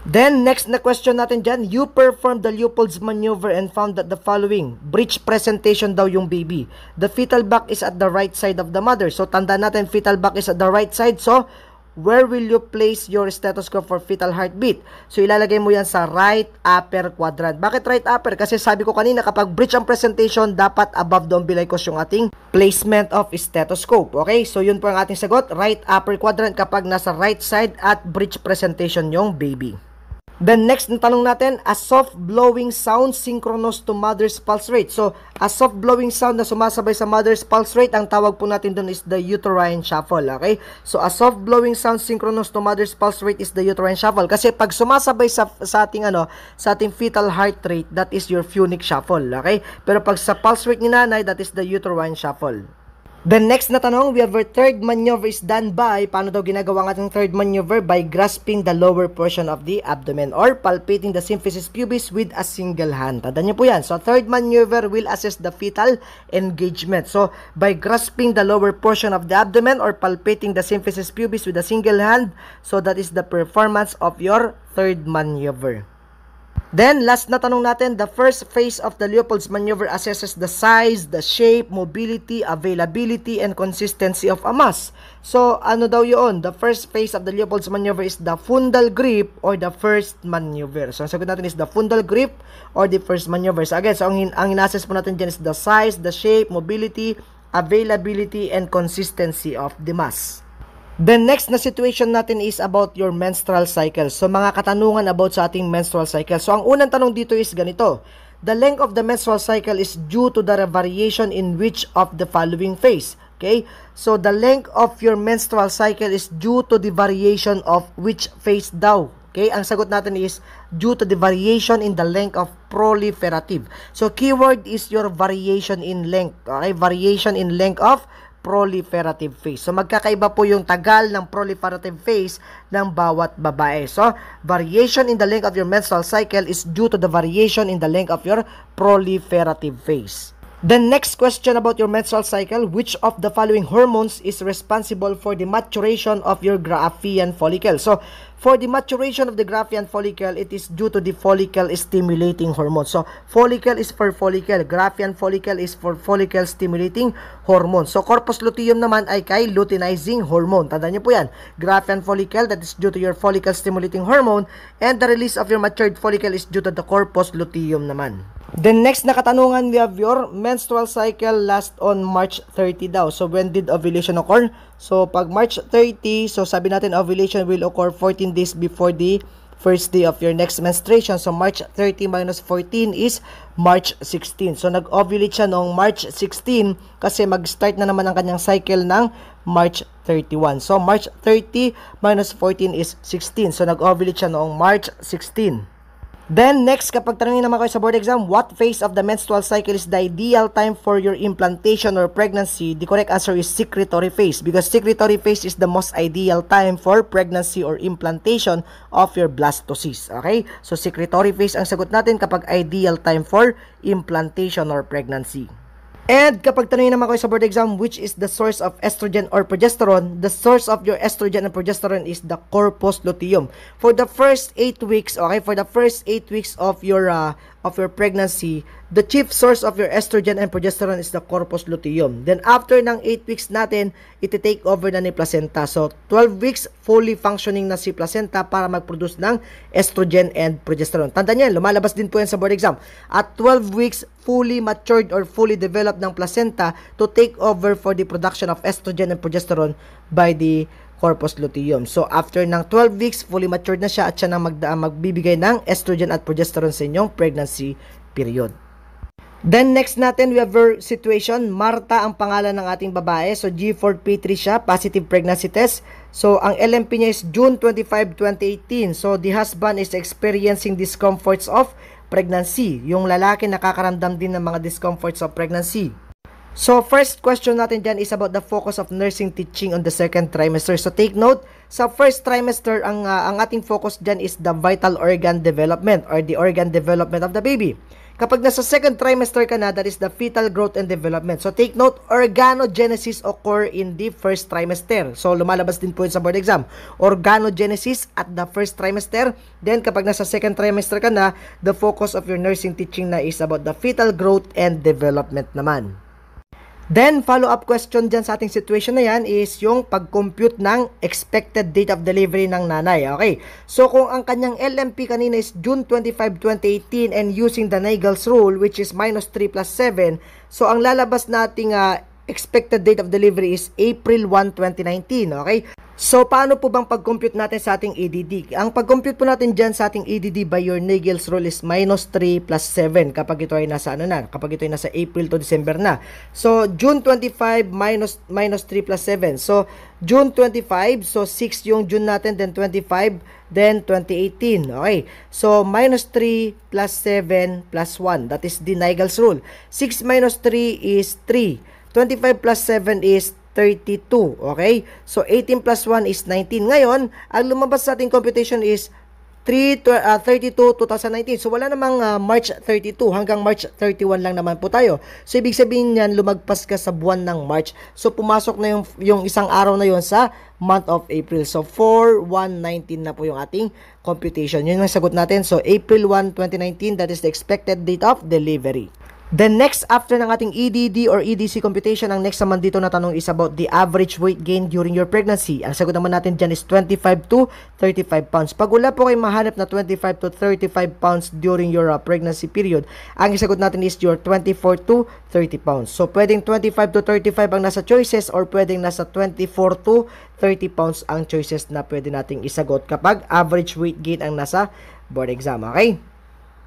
Then, next na question natin dyan, you performed the Leopold's maneuver and found that the following, breech presentation daw yung baby. The fetal back is at the right side of the mother. So, tandaan natin, fetal back is at the right side. So, where will you place your stethoscope for fetal heartbeat? So, ilalagay mo yan sa right upper quadrant. Bakit right upper? Kasi sabi ko kanina, kapag breech ang presentation, dapat above the umbilicus yung ating placement of stethoscope. Okay? So, yun po ang ating sagot. Right upper quadrant kapag nasa right side at breech presentation yung baby. Then next na tanong natin, a soft blowing sound synchronous to mother's pulse rate. So, a soft blowing sound na sumasabay sa mother's pulse rate, ang tawag po natin doon is the uterine shuffle. Okay? So, a soft blowing sound synchronous to mother's pulse rate is the uterine shuffle. Kasi pag sumasabay sa ating fetal heart rate, that is your phonic shuffle. Okay? Pero pag sa pulse rate ni nanay, that is the uterine shuffle. Then next na tanong, we have our third maneuver is done by, paano daw ginagawa ang ating third maneuver? By grasping the lower portion of the abdomen or palpating the symphysis pubis with a single hand. Tandaan niyo po yan. So, third maneuver will assess the fetal engagement. So, by grasping the lower portion of the abdomen or palpating the symphysis pubis with a single hand, so that is the performance of your third maneuver. Then, last na tanong natin, the first phase of the Leopold's maneuver assesses the size, the shape, mobility, availability, and consistency of a mass. So, ano daw yun? The first phase of the Leopold's maneuver is the fundal grip or the first maneuver. So, ang sagot natin is the fundal grip or the first maneuver. So, again, so ang ina-assess po natin dyan is the size, the shape, mobility, availability, and consistency of the mass. The next na situation natin is about your menstrual cycle. So, mga katanungan about sa ating menstrual cycle. So, ang unang tanong dito is ganito. the length of the menstrual cycle is due to the variation in which of the following phase. Okay? So, the length of your menstrual cycle is due to the variation of which phase daw. Okay? Ang sagot natin is due to the variation in the length of proliferative. So, keyword is your variation in length. Okay? Variation in length of proliferative phase. So, magkakaiba po yung tagal ng proliferative phase ng bawat babae. So, variation in the length of your menstrual cycle is due to the variation in the length of your proliferative phase. Then, next question about your menstrual cycle. Which of the following hormones is responsible for the maturation of your Graafian follicle? So, for the maturation of the Graafian follicle, it is due to the follicle stimulating hormone. So, follicle is for follicle. Graafian follicle is for follicle stimulating hormone. So, corpus luteum naman ay kay luteinizing hormone. Tandaan niyo po yan. Graafian follicle, that is due to your follicle stimulating hormone. And the release of your matured follicle is due to the corpus luteum naman. Then next na katanungan, we have your menstrual cycle last on March 30 daw. So, when did ovulation occur? So, pag March 30, so sabi natin ovulation will occur 14 days before the first day of your next menstruation. So, March 30 minus 14 is March 16. So, nag-ovulate siya noong March 16 kasi mag-start na naman ang kanyang cycle ng March 31. So, March 30 minus 14 is 16. So, nag-ovulate siya noong March 16. Then, next, kapag tanongin naman kayo sa board exam, what phase of the menstrual cycle is the ideal time for your implantation or pregnancy? The correct answer is secretory phase, because secretory phase is the most ideal time for pregnancy or implantation of your blastocyst. Okay? So, secretory phase ang sagot natin kapag ideal time for implantation or pregnancy. And kapag tanongin naman kayo sa board exam, which is the source of estrogen or progesterone? The source of your estrogen and progesterone is the corpus luteum. For the first 8 weeks, okay, for the first 8 weeks of your pregnancy, the chief source of your estrogen and progesterone is the corpus luteum. Then after ng 8 weeks natin, iti-take over na ni placenta. So 12 weeks, fully functioning na si placenta para mag-produce ng estrogen and progesterone. Tandaan niyo, lumalabas din po yan sa board exam. At 12 weeks, fully matured or fully developed ng placenta to take over for the production of estrogen and progesterone by the corpus luteum. So, after ng 12 weeks, fully matured na siya at siya na magbibigay ng estrogen at progesterone sa inyong pregnancy period. Then, next natin, we have our situation. Marta ang pangalan ng ating babae. So, G4P3 siya, positive pregnancy test. So, ang LMP niya is June 25, 2018. So, the husband is experiencing discomforts of pregnancy. Yung lalaki nakakaramdam din ng mga discomforts of pregnancy. So, first question natin dyan is about the focus of nursing teaching on the second trimester. So, take note, sa first trimester, ang ating focus dyan is the vital organ development or the organ development of the baby. Kapag nasa second trimester ka na, that is the fetal growth and development. So, take note, organogenesis occur in the first trimester. So, lumalabas din po yun sa board exam. Organogenesis at the first trimester. Then, kapag nasa second trimester ka na, the focus of your nursing teaching na is about the fetal growth and development naman. Then, follow-up question dyan sa ating situation na yan is yung pag-compute ng expected date of delivery ng nanay. Okay. So, kung ang kanyang LMP kanina is June 25, 2018 and using the Nagel's rule which is minus 3 plus 7, so ang lalabas nating expected date of delivery is April 1, 2019. Okay. So, paano po bang pag-compute natin sa ating EDD? Ang pag-compute po natin dyan sa ating EDD by your Nagel's rule is minus 3 plus 7 kapag ito ay nasa kapag ito ay nasa April to December na. So, June 25 minus 3 plus 7. So, June 25, so 6 yung June natin, then 25, then 2018. Okay. So, minus 3 plus 7 plus 1. That is the Nagel's rule. 6 minus 3 is 3. 25 plus 7 is 32, okay? So, 18 plus 1 is 19. Ngayon, ang lumabas sa ating computation is 32, 2019. So, wala namang March 32 hanggang March 31 lang naman po tayo. So, ibig sabihin niyan, lumagpas ka sa buwan ng March. So, pumasok na yung isang araw na yon sa month of April. So, 4/1/19 na po yung ating computation. Yun ang sagot natin. So, April 1, 2019, that is the expected date of delivery. Then next, after ng ating EDD or EDC computation, ang next naman dito na tanong is about the average weight gain during your pregnancy. Ang sagot naman natin dyan is 25 to 35 pounds. Pag wala po kayo mahanap na 25 to 35 pounds during your pregnancy period, ang isagot natin is your 24 to 30 pounds. So, pwedeng 25 to 35 ang nasa choices or pwedeng nasa 24 to 30 pounds ang choices na pwede nating isagot kapag average weight gain ang nasa board exam. Okay?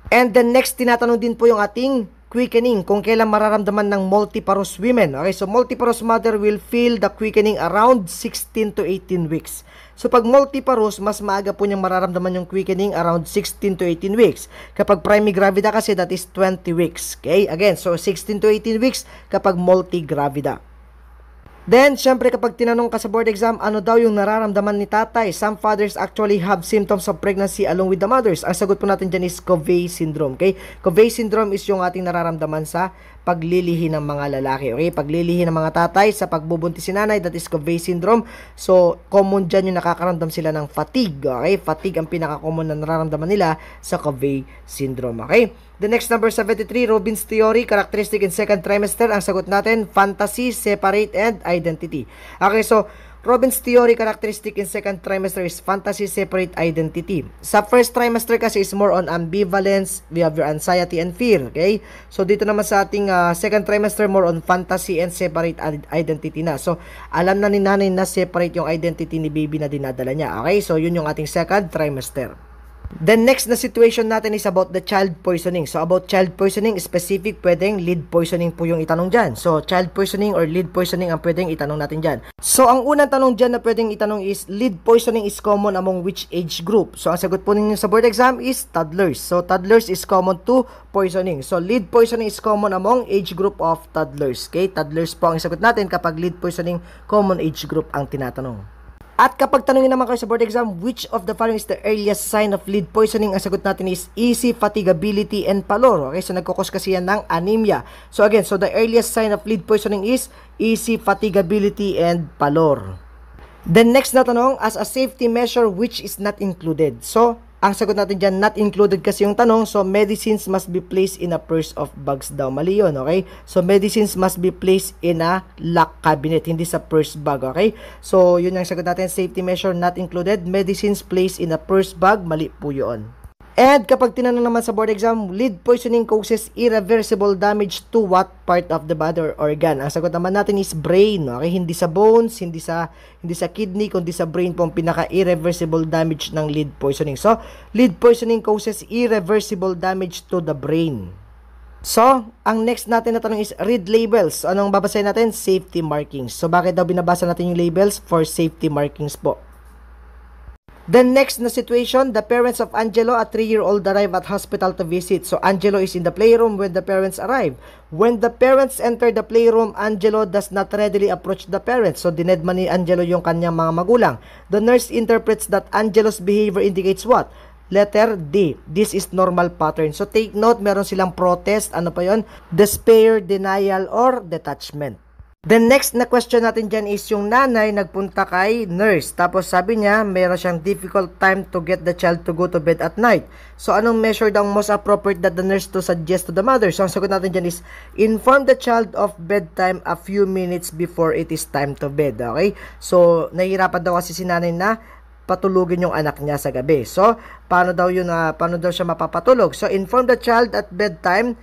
And then next, tinatanong din po yung ating quickening, kung kailan mararamdaman ng multiparous women. Okay, so multiparous mother will feel the quickening around 16 to 18 weeks. So pag multiparous, mas maaga po niyang mararamdaman yung quickening around 16 to 18 weeks. Kapag primigravida kasi, that is 20 weeks. Okay, again, so 16 to 18 weeks kapag multigravida. Then, syempre kapag tinanong ka sa board exam, ano daw yung nararamdaman ni tatay? Some fathers actually have symptoms of pregnancy along with the mothers. Ang sagot po natin dyan is Covey syndrome. Okay? Covey syndrome is yung ating nararamdaman sa paglilihi ng mga lalaki. Okay? Paglilihi ng mga tatay sa pagbubuntis si nanay, that is Covey syndrome. So, common dyan yung nakakaramdam sila ng fatigue. Okay? Fatigue ang pinaka-common na nararamdaman nila sa Covey syndrome. Okay? The next, number 73, Robin's theory, characteristic in second trimester. Ang sagot natin, fantasy, separate, and identity. Okay, so, Robin's theory, characteristic in second trimester is fantasy, separate, identity. Sa first trimester kasi is more on ambivalence, we have your anxiety and fear. Okay? So, dito naman sa ating second trimester, more on fantasy and separate identity na. So, alam na ni nanay na separate yung identity ni baby na dinadala niya. Okay? So, yun yung ating second trimester. The next na situation natin is about the child poisoning. So, about child poisoning, specific, pwedeng lead poisoning po yung itanong dyan. So, child poisoning or lead poisoning ang pwedeng itanong natin dyan. So, ang unang tanong dyan na pwedeng itanong is, lead poisoning is common among which age group? So, ang sagot po ninyo sa board exam is toddlers. So, toddlers is common to poisoning. So, lead poisoning is common among age group of toddlers. Okay? Toddlers po ang sagot natin kapag lead poisoning, common age group ang tinatanong. At kapag tanongin naman kayo sa board exam, which of the following is the earliest sign of lead poisoning? Ang sagot natin is easy fatigability and pallor. Okay, so nagkukos kasi yan ng anemia. So again, so the earliest sign of lead poisoning is easy fatigability and pallor. Then next na tanong, as a safety measure, which is not included? So, ang sagot natin dyan, not included kasi yung tanong. So, medicines must be placed in a purse of bags daw. Mali yun, okay? So, medicines must be placed in a lock cabinet, hindi sa purse bag, okay? So, yun yung sagot natin, safety measure not included. Medicines placed in a purse bag, mali po yun. And kapag tinanong naman sa board exam, lead poisoning causes irreversible damage to what part of the body or organ? Ang sagot naman natin is brain, okay? Hindi sa bones, hindi sa kidney, kundi sa brain po ang pinaka-irreversible damage ng lead poisoning. So, lead poisoning causes irreversible damage to the brain. So, ang next natin na tanong is read labels. Anong babasahin natin? Safety markings. So, bakit daw binabasa natin yung labels? For safety markings po. The next na situation, the parents of Angelo, a 3-year-old, arrive at hospital to visit. So, Angelo is in the playroom when the parents arrive. When the parents enter the playroom, Angelo does not readily approach the parents. So, dinedma ni Angelo yung kanyang mga magulang. The nurse interprets that Angelo's behavior indicates what? Letter D. This is normal pattern. So, take note, meron silang protest. Ano pa yon? Despair, denial, or detachment. The next na question natin dyan is yung nanay nagpunta kay nurse. Tapos sabi niya, meron siyang difficult time to get the child to go to bed at night. So, anong measure daw most appropriate that the nurse to suggest to the mother? So, ang sagot natin dyan is, inform the child of bedtime a few minutes before it is time to bed. Okay? So, nahihirapan daw kasi si nanay na patulugin yung anak niya sa gabi. So, paano daw siya mapapatulog? So, inform the child at bedtime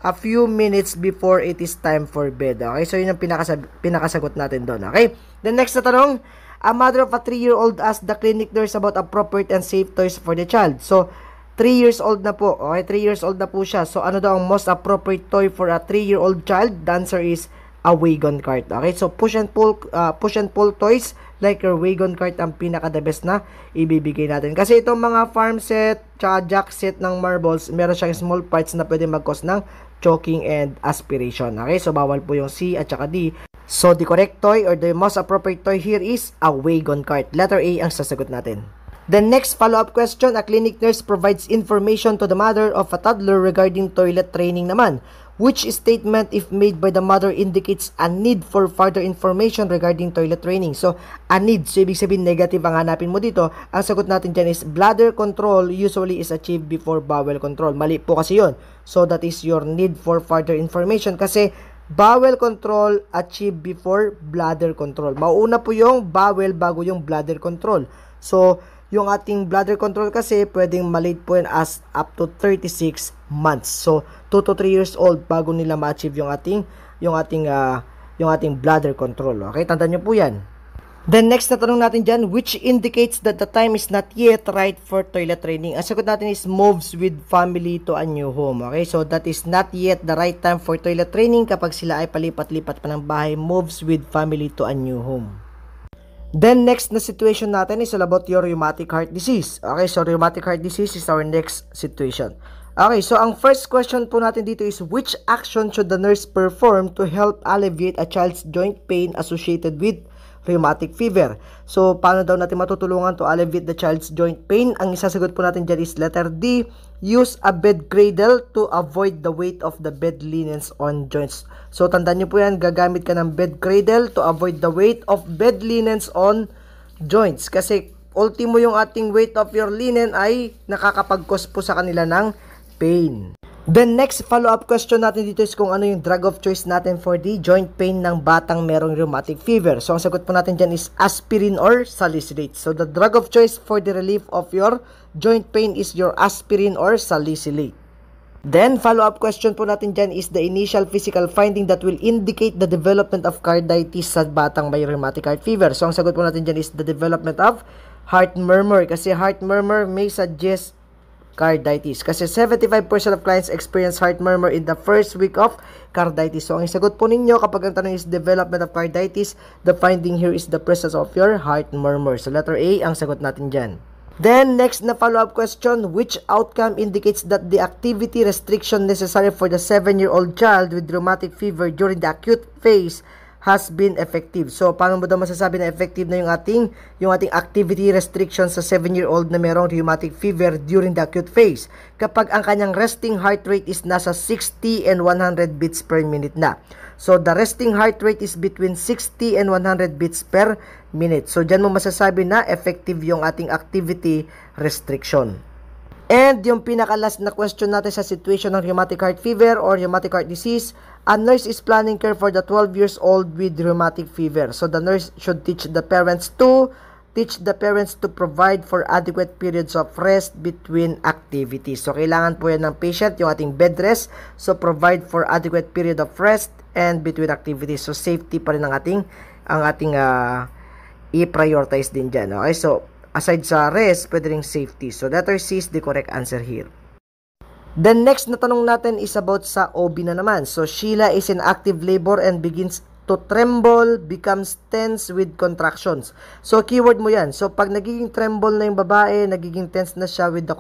a few minutes before it is time for bed. Okay? So, yun ang pinakasagot natin doon. Okay? The next na tanong, a mother of a 3-year-old asked the clinic nurse about appropriate and safe toys for the child. So, 3 years old na po. Okay? 3 years old na po siya. So, ano daw ang most appropriate toy for a 3-year-old child? The answer is a wagon cart. Okay? So, push and pull toys like your wagon cart ang pinaka-the best na ibibigay natin. Kasi itong mga farm set, tsaka jack set ng marbles, meron siyang small parts na pwede mag-cause ng choking and aspiration. Okay? So, bawal po yung C at saka D. So, the correct toy or the most appropriate toy here is a wagon cart. Letter A ang sasagot natin. The next follow-up question, a clinic nurse provides information to the mother of a toddler regarding toilet training naman. Which statement, if made by the mother, indicates a need for further information regarding toilet training? So, a need. So, ibig sabihin, negative ang hanapin mo dito. Ang sagot natin dyan is, bladder control usually is achieved before bowel control. Mali po kasi yun. So, that is your need for further information. Kasi, bowel control achieved before bladder control. Mauuna po yung bowel bago yung bladder control. So, yung ating bladder control kasi pwedeng malate po yan as up to 36 months. So, 2 to 3 years old bago nila ma-achieve yung ating bladder control. Okay, tandaan nyo po yan. Then next na tanong natin dyan, which indicates that the time is not yet right for toilet training? Ang sagot natin is moves with family to a new home. Okay, so that is not yet the right time for toilet training kapag sila ay palipat-lipat pa ng bahay, moves with family to a new home. Then next na situation natin is all about your rheumatic heart disease. Okay, so rheumatic heart disease is our next situation. Okay, so ang first question po natin dito is which action should the nurse perform to help alleviate a child's joint pain associated with rheumatic fever? So, paano daw natin matutulungan to alleviate the child's joint pain? Ang isasagot po natin dyan is letter D, use a bed cradle to avoid the weight of the bed linens on joints. So, tandaan nyo po yan, gagamit ka ng bed cradle to avoid the weight of bed linens on joints. Kasi, ultimo yung ating weight of your linen ay nakakapag-cause po sa kanila ng pain. Then next follow-up question natin dito is kung ano yung drug of choice natin for the joint pain ng batang merong rheumatic fever. So ang sagot po natin dyan is aspirin or salicylate. So the drug of choice for the relief of your joint pain is your aspirin or salicylate. Then follow-up question po natin dyan is the initial physical finding that will indicate the development of carditis sa batang may rheumatic heart fever. So ang sagot po natin dyan is the development of heart murmur. Kasi heart murmur may suggest carditis. Kasi 75% of clients experience heart murmur in the first week of carditis. So, ang sagot po ninyo kapag ang tanong is development of carditis, the finding here is the presence of your heart murmur. So, letter A ang sagot natin dyan. Then, next na follow-up question, which outcome indicates that the activity restriction necessary for the 7-year-old child with rheumatic fever during the acute phase has been effective? So, paano mo daw masasabi na effective na yung ating activity restriction sa 7-year-old na merong rheumatic fever during the acute phase? Kapag ang kanyang resting heart rate is nasa 60 and 100 beats per minute na. So, the resting heart rate is between 60 and 100 beats per minute. So, dyan mo masasabi na effective yung ating activity restriction. And yung pinaka-last na question natin sa situation ng rheumatic heart fever or rheumatic heart disease, a nurse is planning care for the 12 years old with rheumatic fever. So the nurse should teach the parents to provide for adequate periods of rest between activities. So kailangan po yan ng patient, yung ating bed rest. So provide for adequate period of rest and between activities. So safety pa rin ang ating i-prioritize din dyan. Okay, so aside sa rest, pwede rin safety. So letter C is the correct answer here. Then next na tanong natin is about sa OB na naman. So Sheila is in active labor and begins to tremble, becomes tense with contractions. So keyword mo yan. So pag nagiging tremble na yung babae, nagiging tense na siya with the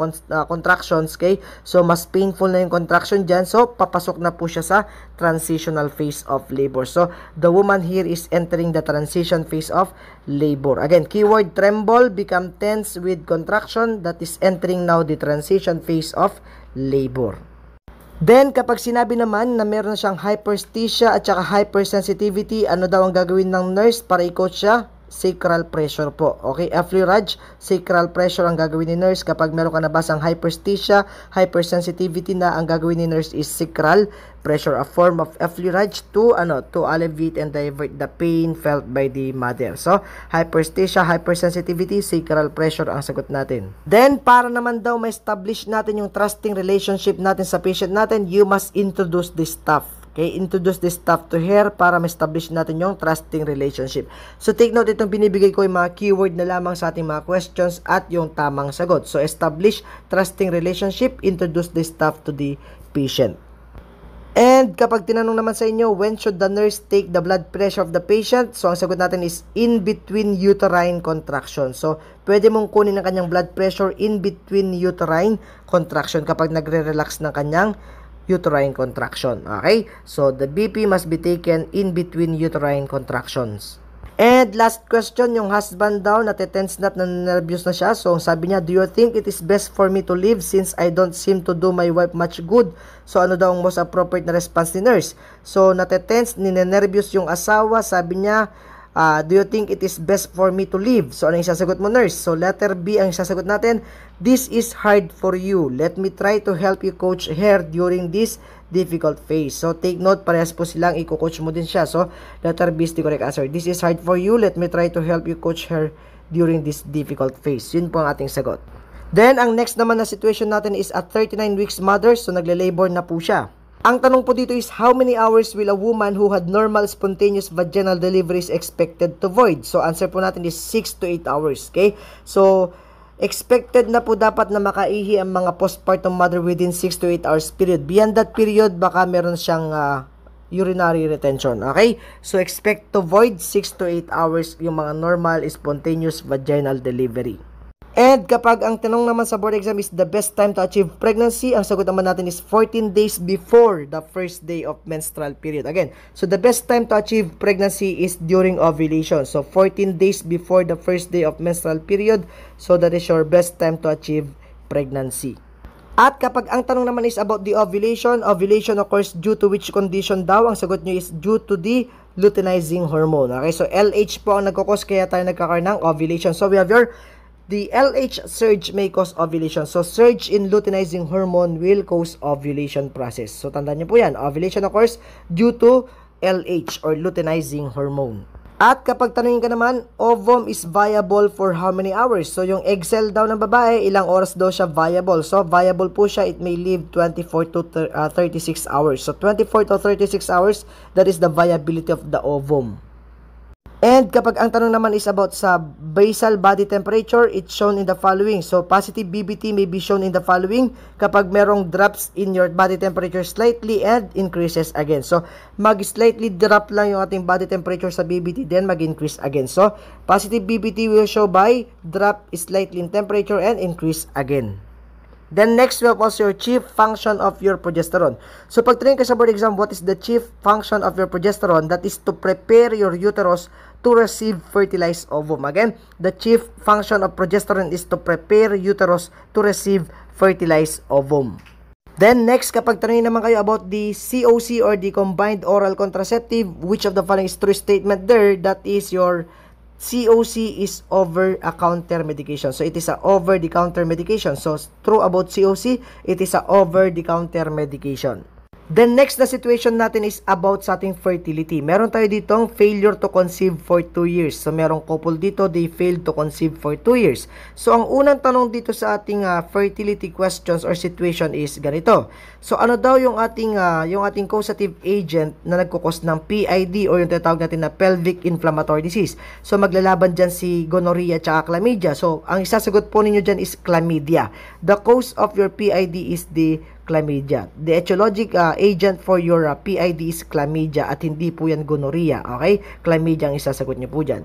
contractions, okay? So mas painful na yung contraction dyan. So papasok na po siya sa transitional phase of labor. So the woman here is entering the transition phase of labor. Again, keyword tremble, become tense with contraction, that is entering now the transition phase of labor. Then, kapag sinabi naman na meron na siyang hyperesthesia at saka hypersensitivity, ano daw ang gagawin ng nurse para i-coach siya? Sacral pressure po. Okay, Effleurage, sacral pressure ang gagawin ni nurse. Kapag meron ka nabasang hyperesthesia, hypersensitivity na, ang gagawin ni nurse is sacral pressure, a form of Effleurage to alleviate and divert the pain felt by the mother. So, hyperesthesia, hypersensitivity, sacral pressure ang sagot natin. Then, para naman daw ma-establish natin yung trusting relationship natin sa patient natin, you must introduce this stuff. Okay, introduce this stuff to her para ma-establish natin yung trusting relationship. So, take note, itong binibigay ko yung mga keyword na lamang sa ating mga questions at yung tamang sagot. So, establish trusting relationship, introduce this stuff to the patient. And kapag tinanong naman sa inyo, when should the nurse take the blood pressure of the patient? So, ang sagot natin is in between uterine contraction. So, pwede mong kunin ang kanyang blood pressure in between uterine contraction kapag nagre-relax ng kanyang uterine contraction. Okay? So, the BP must be taken in between uterine contractions. And last question, yung husband daw, natitense na at nervous na siya. So, sabi niya, do you think it is best for me to leave since I don't seem to do my wife much good? So, ano daw ang most appropriate na response ni nurse? So, natitense, ninenervyos yung asawa. Sabi niya, do you think it is best for me to leave? So, ano yung sasagot mo, nurse? So, letter B ang sasagot natin. This is hard for you. Let me try to help you coach her during this difficult phase. So, take note, parehas po silang i-coach mo din siya. So, letter B is the correct answer. This is hard for you. Let me try to help you coach her during this difficult phase. Yun po ang ating sagot. Then, ang next naman na situation natin is at 39 weeks mother. So, nagle-labor na po siya. Ang tanong po dito is, how many hours will a woman who had normal spontaneous vaginal delivery is expected to void? So, answer po natin is 6 to 8 hours. Okay? So, expected na po dapat na makaihi ang mga postpartum mother within 6 to 8 hours period. Beyond that period, baka meron siyang urinary retention. Okay? So, expect to void 6 to 8 hours yung mga normal spontaneous vaginal delivery. And kapag ang tanong naman sa board exam is the best time to achieve pregnancy, ang sagot naman natin is 14 days before the first day of menstrual period. Again, so the best time to achieve pregnancy is during ovulation. So 14 days before the first day of menstrual period, so that is your best time to achieve pregnancy. At kapag ang tanong naman is about the ovulation, ovulation occurs due to which condition daw? Ang sagot nyo is due to the luteinizing hormone. Okay, so LH po ang nagkakos kaya tayo nagkakaroon ng ovulation. So we have the LH surge may cause ovulation. So, surge in luteinizing hormone will cause ovulation process. So, tandaan niyo po yan. Ovulation occurs due to LH or luteinizing hormone. At kapag tanungin ka naman, ovum is viable for how many hours? So, yung egg cell daw ng babae, ilang oras daw siya viable? So, viable po siya, it may live 24 to 36 hours. So, 24 to 36 hours, that is the viability of the ovum. And kapag ang tanong naman is about sa basal body temperature, it's shown in the following. So, positive BBT may be shown in the following kapag merong drops in your body temperature slightly and increases again. So, mag-slightly drop lang yung ating body temperature sa BBT, then mag-increase again. So, positive BBT will show by drop slightly in temperature and increase again. Then next, we have also your chief function of your progesterone. So, pag train ka sa board exam, what is the chief function of your progesterone? That is to prepare your uterus to receive fertilized ovum. Again, the chief function of progesterone is to prepare uterus to receive fertilized ovum. Then next, kapag tanongin naman kayo about the COC or the combined oral contraceptive, which of the following is true statement there? That is your COC is over-the-counter medication. So, it is a over-the-counter medication. So, true about COC, it is a over-the-counter medication. Then, next na situation natin is about sa ating fertility. Meron tayo ditong failure to conceive for 2 years. So, merong couple dito, they failed to conceive for 2 years. So, ang unang tanong dito sa ating fertility questions or situation is ganito. So, ano daw yung ating causative agent na nagkukos ng PID or yung tinatawag natin na pelvic inflammatory disease? So, maglalaban dyan si gonorrhea at chlamydia. So, ang isasagot po ninyo dyan is chlamydia. The cause of your PID is the chlamydia. The etiologic agent for your PID is chlamydia at hindi po yan gonorrhea. Okay? Chlamydia ang isasagot nyo po dyan.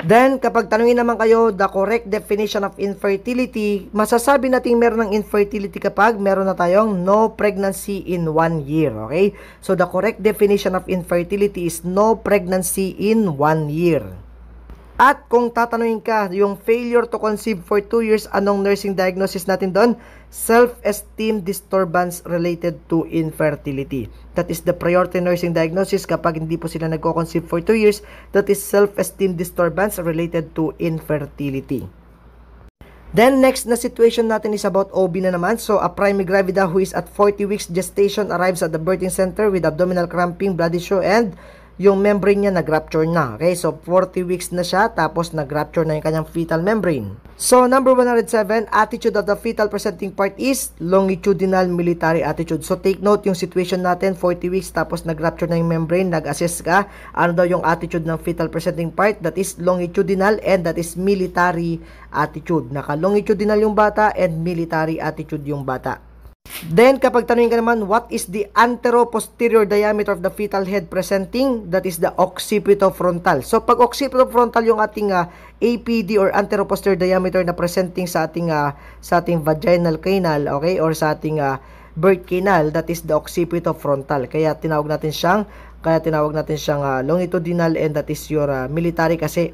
Then, kapag tanungin naman kayo, the correct definition of infertility, masasabi natin meron ng infertility kapag meron na tayong no pregnancy in 1 year. Okay? So, the correct definition of infertility is no pregnancy in 1 year. At kung tatanungin ka, yung failure to conceive for 2 years, anong nursing diagnosis natin doon? Self-esteem disturbance related to infertility. That is the priority nursing diagnosis kapag hindi po sila nagko-conceive for 2 years. That is self-esteem disturbance related to infertility. Then, next na situation natin is about OB na naman. So, a primigravida who is at 40 weeks gestation arrives at the birthing center with abdominal cramping, bloody show, and yung membrane niya nag-rupture na. Okay, so 40 weeks na siya, tapos nag-rupture na yung kanyang fetal membrane. So, number 107, attitude of the fetal presenting part is longitudinal military attitude. So, take note yung situation natin, 40 weeks, tapos nag-rupture na yung membrane, nag-assess ka, ano daw yung attitude ng fetal presenting part? That is longitudinal and that is military attitude. Naka-longitudinal yung bata and military attitude yung bata. Then, kapag tanungin ka naman, what is the antero-posterior diameter of the fetal head presenting? That is the occipitofrontal. So, pag occipitofrontal yung ating APD or antero-posterior diameter na presenting sa ating vaginal canal, okay, or sa ating birth canal, that is the occipitofrontal. Kaya tinawag natin siyang longitudinal and that is your military kasi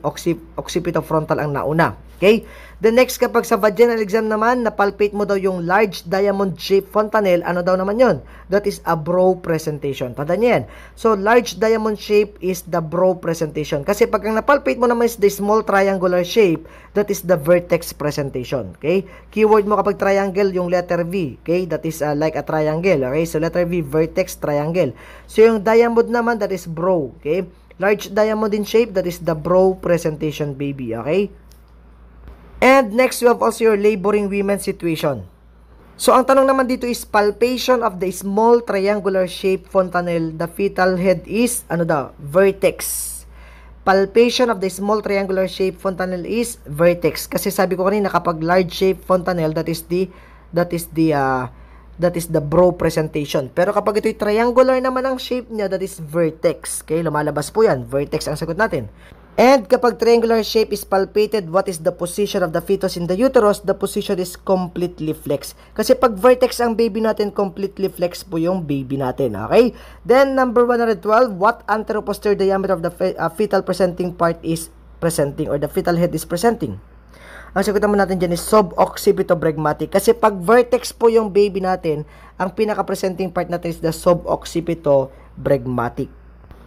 occipitofrontal ang nauna. Okay? The next, kapag sa vaginal exam naman, napalpate mo daw yung large diamond shape fontanelle, ano daw naman yon? That is a brow presentation. Tandaan niyo yan. So, large diamond shape is the brow presentation. Kasi pag ang napalpate mo naman is the small triangular shape, that is the vertex presentation. Okay? Keyword mo kapag triangle, yung letter V. Okay? That is like a triangle. Okay? So, letter V, vertex, triangle. So, yung diamond naman, that is brow. Okay? Large diamond in shape, that is the brow presentation, baby. Okay? And next, we have also your laboring women situation. So, ang tanong naman dito is palpation of the small triangular shaped fontanelle. The fetal head is, ano daw? Vertex. Palpation of the small triangular shaped fontanelle is vertex. Kasi sabi ko kanina, kapag large shaped fontanelle, that is the brow presentation. Pero kapag ito'y triangular naman ang shape niya, that is vertex. Okay, lumalabas po yan. Vertex ang sagot natin. And kapag triangular shape is palpated, what is the position of the fetus in the uterus? The position is completely flexed. Kasi pag vertex ang baby natin, completely flexed po yung baby natin. Okay? Then, number 112, what anteroposterior diameter of the fetal presenting part is presenting, or the fetal head is presenting? Ang sagot naman natin dyan is suboccipitobregmatic. Kasi pag vertex po yung baby natin, ang pinaka-presenting part natin is the suboccipitobregmatic.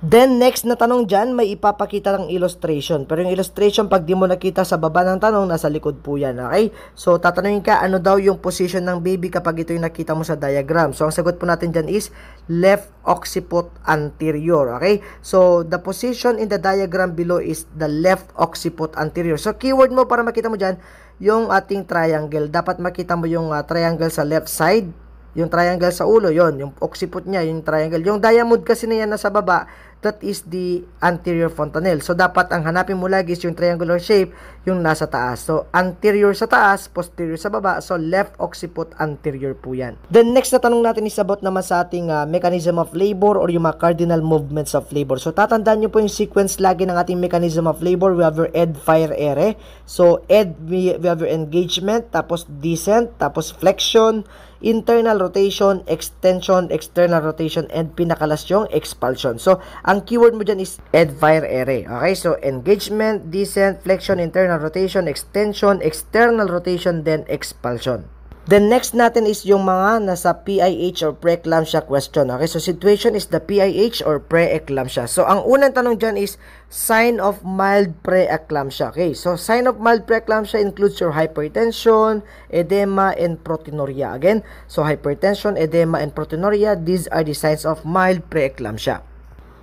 Then, next na tanong dyan, may ipapakita ng illustration. Pero yung illustration, pag di mo nakita sa baba ng tanong, nasa likod po yan. Okay? So, tatanungin ka, ano daw yung position ng baby kapag ito yung nakita mo sa diagram? So, ang sagot po natin dyan is left occiput anterior. Okay? So, the position in the diagram below is the left occiput anterior. So, keyword mo para makita mo dyan, yung ating triangle. Dapat makita mo yung triangle sa left side. Yung triangle sa ulo, yon, yung occiput niya, yung triangle. Yung diamond kasi na yan nasa baba, that is the anterior fontanelle. So, dapat ang hanapin mo lagi is yung triangular shape, yung nasa taas. So, anterior sa taas, posterior sa baba. So, left occiput anterior po yan. Then, next na tanong natin is about naman sa ating mechanism of labor or yung mga cardinal movements of labor. So, tatandaan nyo po yung sequence lagi ng ating mechanism of labor. We have your ed, fire, ere. So, ed, we have your engagement, tapos descent, tapos flexion, internal rotation, extension, external rotation, and pinakalas yung expulsion. So, ang keyword mo dyan is ed, fire, ere. Okay? So, engagement, descent, flexion, internal rotation, extension, external rotation, then expulsion. Then, next natin is yung mga nasa PIH or preeclampsia question. Okay? So, situation is the PIH or preeclampsia. So, ang unang tanong dyan is sign of mild preeclampsia. Okay? So, sign of mild preeclampsia includes your hypertension, edema, and proteinuria. Again, so hypertension, edema, and proteinuria, these are the signs of mild preeclampsia.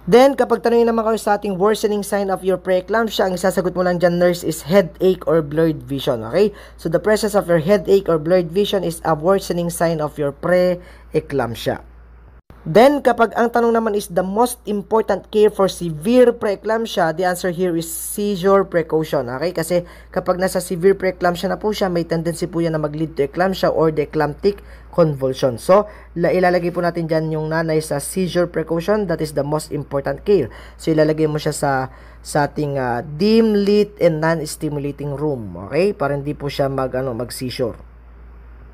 Then, kapag tanongin naman kayo sa ating worsening sign of your preeclampsia, ang isasagot mo lang dyan, nurse, is headache or blurred vision. Okay? So, the presence of your headache or blurred vision is a worsening sign of your preeclampsia. Then, kapag ang tanong naman is the most important care for severe preeclampsia, the answer here is seizure precaution. Okay? Kasi kapag nasa severe preeclampsia na po siya, may tendency po yan na mag-lead to eclampsia or the eclamptic convulsion. So, ilalagay po natin dyan yung nanay sa seizure precaution. That is the most important care. So, ilalagay mo siya sa ating dim, lit, and non-stimulating room. Okay? Para hindi po siya mag-seizure.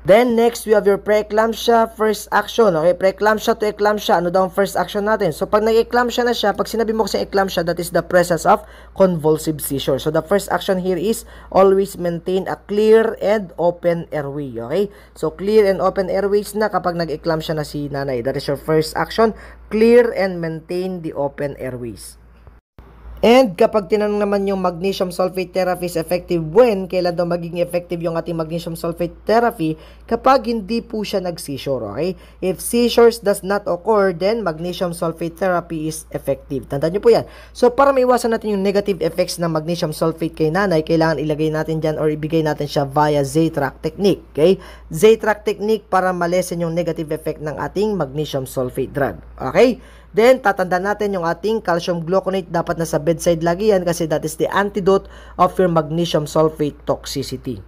Then, next, we have your preeclampsia first action. Okay, preeclampsia to eclampsia. Ano daw ang first action natin? So, pag nag-eclampsia na siya, pag sinabi mo kasi eclampsia, that is the presence of convulsive seizure. So, the first action here is always maintain a clear and open airway. Okay? So, clear and open airways na kapag nag-eclampsia na si nanay. That is your first action. Clear and maintain the open airways. And kapag tinanong naman yung magnesium sulfate therapy is effective when, kailan daw magiging effective yung ating magnesium sulfate therapy? Kapag hindi po siya nag-seizure, okay? If seizures does not occur, then magnesium sulfate therapy is effective. Tandaan nyo po yan. So, para maiwasan natin yung negative effects ng magnesium sulfate kay nanay, kailangan ilagay natin dyan or ibigay natin siya via Z-track technique, okay? Z-track technique para malesen yung negative effect ng ating magnesium sulfate drug, okay? Then, tatandaan natin yung ating calcium gluconate. Dapat nasa bedside lagi yan kasi that is the antidote of your magnesium sulfate toxicity.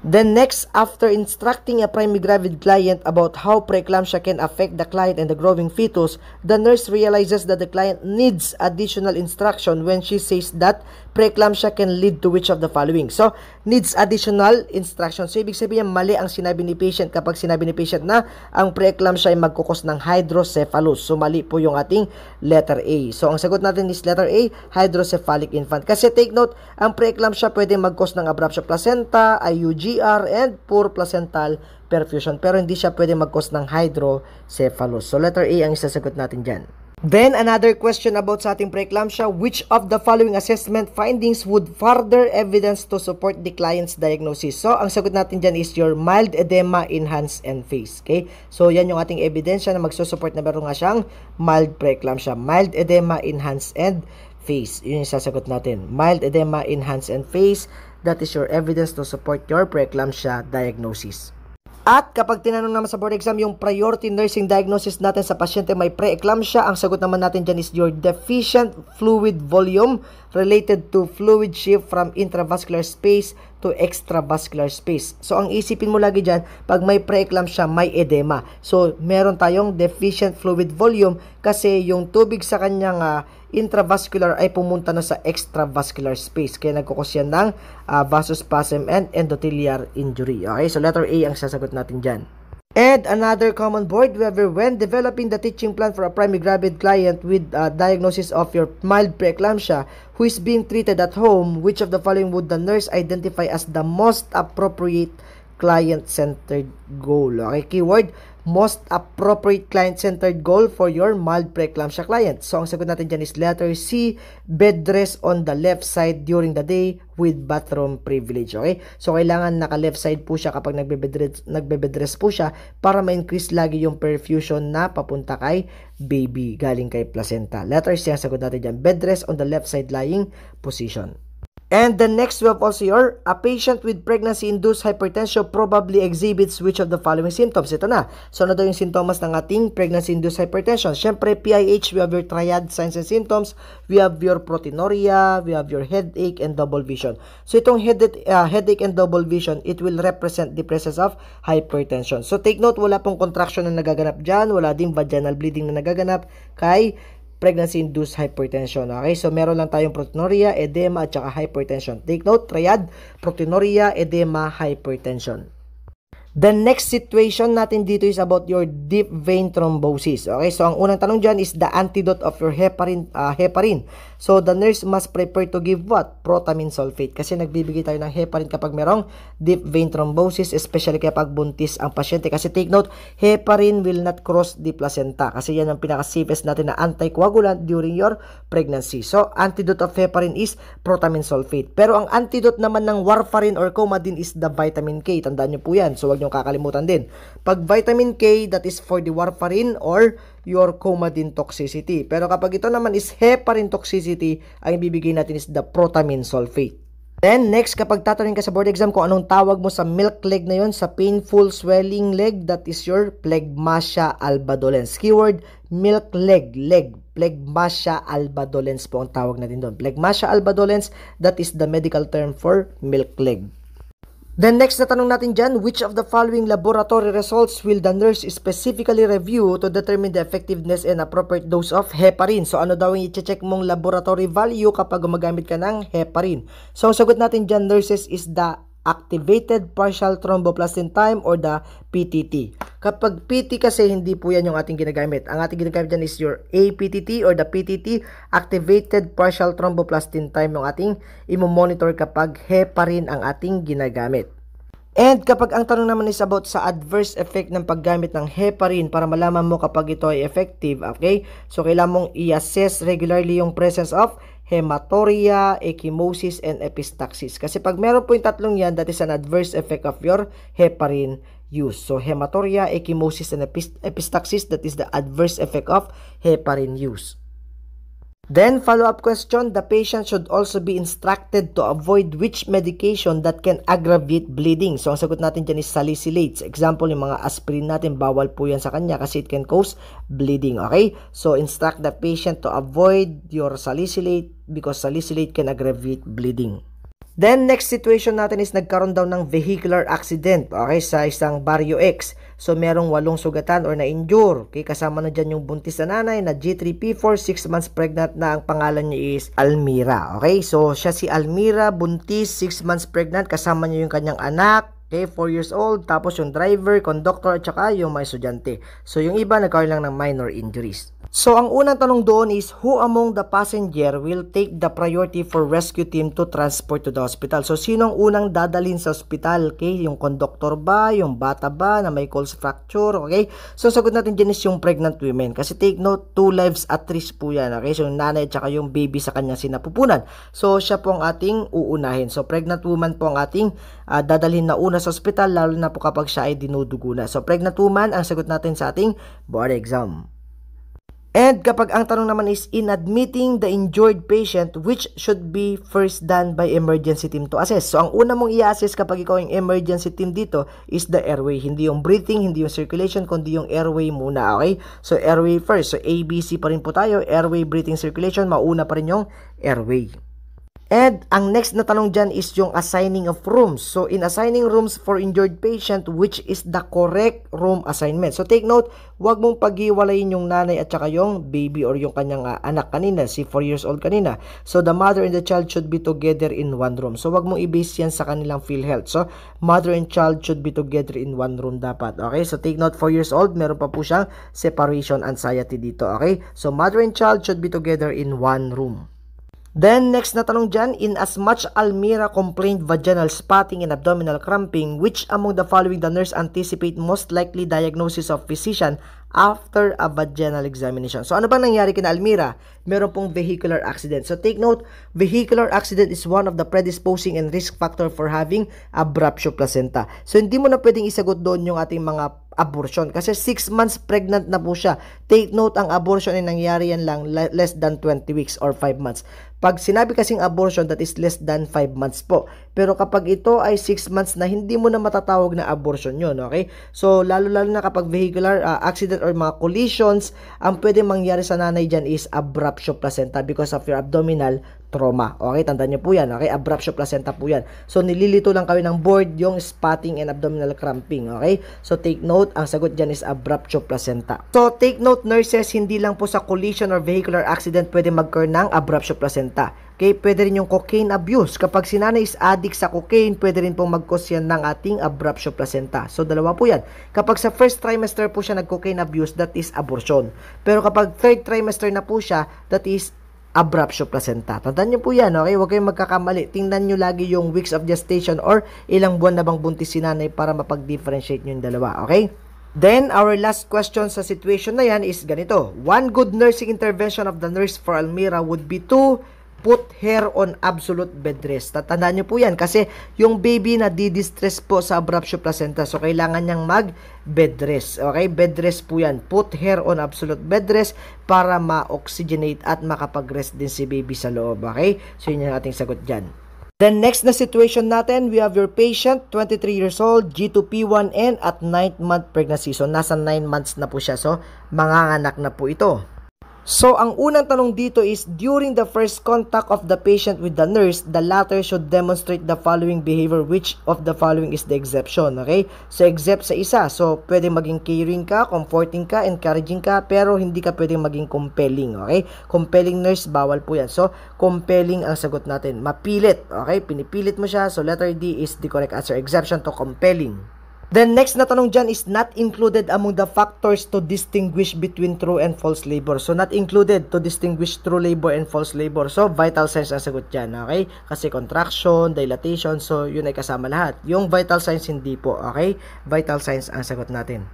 Then next, after instructing a primary gravid client about how preeclampsia can affect the client and the growing fetus, the nurse realizes that the client needs additional instruction when she says that preeclampsia can lead to which of the following. So, needs additional instruction. So, ibig sabihin, mali ang sinabi ni patient kapag sinabi ni patient na ang preeclampsia ay magkukos ng hydrocephalus. So, mali po yung ating letter A. So, ang sagot natin is letter A, hydrocephalic infant. Kasi take note, ang preeclampsia pwede magkos ng abruption placenta, IUG, and poor placental perfusion. Pero hindi siya pwede mag-cause ng hydrocephalus. So, letter A ang isasagot natin dyan. Then, another question about sa ating preeclampsia. Which of the following assessment findings would further evidence to support the client's diagnosis? So, ang sagot natin dyan is your mild edema in hands and face. Okay? So, yan yung ating ebidensya na magsusupport na meron nga siyang mild preeclampsia. Mild edema in hands and face. Yun yung sasagot natin. Mild edema in hands and face. That is your evidence to support your preeclampsia diagnosis. At kapag tinanong naman sa board exam yung priority nursing diagnosis natin sa pasyente may preeclampsia, ang sagot naman natin dyan is your deficient fluid volume related to fluid shift from intravascular space to extravascular space. So ang isipin mo lagi dyan, pag may preeclampsia, may edema. So meron tayong deficient fluid volume kasi yung tubig sa kanyang intravascular ay pumunta na sa extravascular space. Kaya nagkukos yan ng vasospasm and endothelial injury. Okay, so letter A ang sasagot natin dyan. And another common board, whether when developing the teaching plan for a primary gravid client with diagnosis of your mild preeclampsia who is being treated at home, which of the following would the nurse identify as the most appropriate client-centered goal? Okay, keyword, most appropriate client-centered goal for your mild preeclampsia client. So, ang sagot natin dyan is letter C, bed rest on the left side during the day with bathroom privilege. Okay? So, kailangan naka-left side po siya kapag nagbe-bed rest po siya para ma-increase lagi yung perfusion na papunta kay baby, galing kay placenta. Letter C ang sagot natin dyan, bed rest on the left side lying position. And the next we have also your, a patient with pregnancy-induced hypertension probably exhibits which of the following symptoms? Ito na. So, ano daw yung sintomas ng ating pregnancy-induced hypertension? Siyempre, PIH, we have your triad signs and symptoms. We have your proteinuria, we have your headache and double vision. So, itong headache and double vision, it will represent the presence of hypertension. So, take note, wala pong contraction na nagaganap dyan, wala din vaginal bleeding na nagaganap kay pregnancy-induced hypertension. Okay? So, meron lang tayong proteinuria, edema, at saka hypertension. Take note, triad, proteinuria, edema, hypertension. The next situation natin dito is about your deep vein thrombosis. Okay, so ang unang tanong dyan is the antidote of your heparin. So the nurse must prepare to give what? Protamine sulfate. Kasi nagbibigay tayo ng heparin kapag merong deep vein thrombosis, especially kapag buntis ang pasyente. Kasi take note, heparin will not cross the placenta. Kasi yan ang pinaka-safest natin na anticoagulant during your pregnancy. So antidote of heparin is protamine sulfate. Pero ang antidote naman ng warfarin or Coumadin is the vitamin K. Tandaan nyo po yan. So wag nyo kakalimutan din. Pag vitamin K, that is for the warfarin or your Coumadin toxicity. Pero kapag ito naman is heparin toxicity, ang ibibigay natin is the protamine sulfate. Then, next, kapag tatanungin ka sa board exam kung anong tawag mo sa milk leg na yun, sa painful swelling leg, that is your Phlegmasia albadolens. Keyword, milk leg, Phlegmasia albadolens po ang tawag natin doon. Phlegmasia albadolens, that is the medical term for milk leg. Then next na tanong natin dyan, which of the following laboratory results will the nurse specifically review to determine the effectiveness and appropriate dose of heparin? So ano daw yung i-check mong laboratory value kapag gumagamit ka ng heparin? So ang sagot natin dyan, nurses, is the activated partial thromboplastin time or the PTT. Kapag PT kasi hindi po yan yung ating ginagamit. Ang ating ginagamit dyan is your APTT or the PTT, activated partial thromboplastin time yung ating imomonitor kapag heparin ang ating ginagamit. And kapag ang tanong naman is about sa adverse effect ng paggamit ng heparin para malaman mo kapag ito ay effective, okay? So kailangan mong i-assess regularly yung presence of hematuria, ecchymosis, and epistaxis. Kasi pag meron po yung tatlong yan, that is an adverse effect of your heparin use. So hematuria, ecchymosis, and epistaxis, that is the adverse effect of heparin use. Then, follow-up question, the patient should also be instructed to avoid which medication that can aggravate bleeding. So, ang sagot natin dyan is salicylates. Example, yung mga aspirin natin, bawal po yan sa kanya kasi it can cause bleeding, okay? So, instruct the patient to avoid your salicylate because salicylate can aggravate bleeding. Then, next situation natin is nagkaroon daw ng vehicular accident, okay, sa isang Vario X. So, merong 8 sugatan or na-injure. Okay, kasama na dyan yung buntis na nanay na G3P4, 6 months pregnant na ang pangalan niya is Almira. Okay, so siya si Almira, buntis, 6 months pregnant, kasama niya yung kanyang anak. Okay, 4 years old, tapos yung driver, conductor, at saka yung mga estudyante. So, yung iba nagkaroon lang ng minor injuries. So, ang unang tanong doon is, who among the passenger will take the priority for rescue team to transport to the hospital? So, sinong unang dadalhin sa hospital? Okay, yung conductor ba? Yung bata ba na may Coles fracture? Okay, so sagot natin dyan is yung pregnant women. Kasi take note, 2 lives at risk po yan. Okay, so yung nanay at saka yung baby sa kanyang sinapupunan. So, siya po ang ating uunahin. So, pregnant woman po ang ating dadalhin na una sa hospital, lalo na po kapag siya ay dinudugo na. So, pregnant woman ang sagot natin sa ating board exam. And kapag ang tanong naman is, in admitting the injured patient, which should be first done by emergency team to assess? So, ang una mong i-assess kapag ikaw yung emergency team dito is the airway. Hindi yung breathing, hindi yung circulation, kundi yung airway muna, okay? So, airway first. So, ABC pa rin po tayo. Airway, breathing, circulation. Mauna pa rin yung airway. And ang next na tanong dyan is yung assigning of rooms. So, in assigning rooms for injured patient, which is the correct room assignment? So, take note, huwag mong paghiwalayin yung nanay at saka yung baby or yung kanyang anak kanina, si 4 years old kanina. So, the mother and the child should be together in one room. So, huwag mong i-base yan sa kanilang PhilHealth. So, mother and child should be together in one room dapat. Okay? So, take note, 4 years old, meron pa po siyang separation anxiety dito. Okay? So, mother and child should be together in one room. Then, next na tanong dyan, in as much Almira complained vaginal spotting and abdominal cramping, which among the following the nurse anticipate most likely diagnosis of physician after a vaginal examination? So, ano bang nangyari kina Almira? Meron pong vehicular accident. So, take note, vehicular accident is one of the predisposing and risk factor for having abruptio placenta. So, hindi mo na pwedeng isagot doon yung ating mga abortion kasi 6 months pregnant na po siya. Take note, ang abortion ay nangyari yan lang less than 20 weeks or 5 months. Pag sinabi kasing abortion, that is less than 5 months po. Pero kapag ito ay 6 months na, hindi mo na matatawag na abortion yun, okay? So, lalo-lalo na kapag vehicular accident or mga collisions, ang pwede mangyari sa nanay dyan is abruptio placenta because of your abdominal trauma. Okay, tandaan nyo po yan. Okay, abruptio placenta po yan. So, nililito lang kami ng board yung spotting and abdominal cramping. Okay, so take note, ang sagot dyan is abruptio placenta. So, take note nurses, hindi lang po sa collision or vehicular accident pwede mag-occur ng abruptio placenta. Okay, pwede rin yung cocaine abuse. Kapag si nanay is addict sa cocaine, pwede rin pong mag-cause yan ng ating abruptio placenta. So, dalawa po yan. Kapag sa first trimester po siya nag-cocaine abuse, that is abortion. Pero kapag third trimester na po siya, that is abruptio placenta. Tandaan nyo po yan, okay? Huwag kayong magkakamali. Tingnan nyo lagi yung weeks of gestation or ilang buwan na bang buntis si nanay para mapag-differentiate nyo yung dalawa, okay? Then, our last question sa situation na yan is ganito. One good nursing intervention of the nurse for Almira would be to put her on absolute bed rest. Tatandaan nyo po yan kasi yung baby na di-distress po sa abruptio placenta. So, kailangan niyang mag-bed rest. Okay? Bed rest po yan. Put her on absolute bed rest para ma-oxygenate at makapag-rest din si baby sa loob. Okay? So, yun yung ating sagot dyan. Then, next na situation natin, we have your patient, 23 years old, G2P1N at 9th month pregnancy. So, nasa 9 months na po siya. So, manganganak na po ito. So, ang unang tanong dito is, during the first contact of the patient with the nurse, the latter should demonstrate the following behavior. Which of the following is the exception? Okay? So, except sa isa. So, pwede maging caring ka, comforting ka, encouraging ka, pero hindi ka pwedeng maging compelling. Okay? Compelling nurse, bawal po yan. So, compelling ang sagot natin. Mapilit. Okay? Pinipilit mo siya. So, letter D is the correct answer. Exception to compelling. Then, next na tanong dyan is not included among the factors to distinguish between true and false labor. So, not included to distinguish true labor and false labor. So, vital signs ang sagot dyan, okay? Kasi contraction, dilatation, so yun ay kasama lahat. Yung vital signs, hindi po, okay? Vital signs ang sagot natin.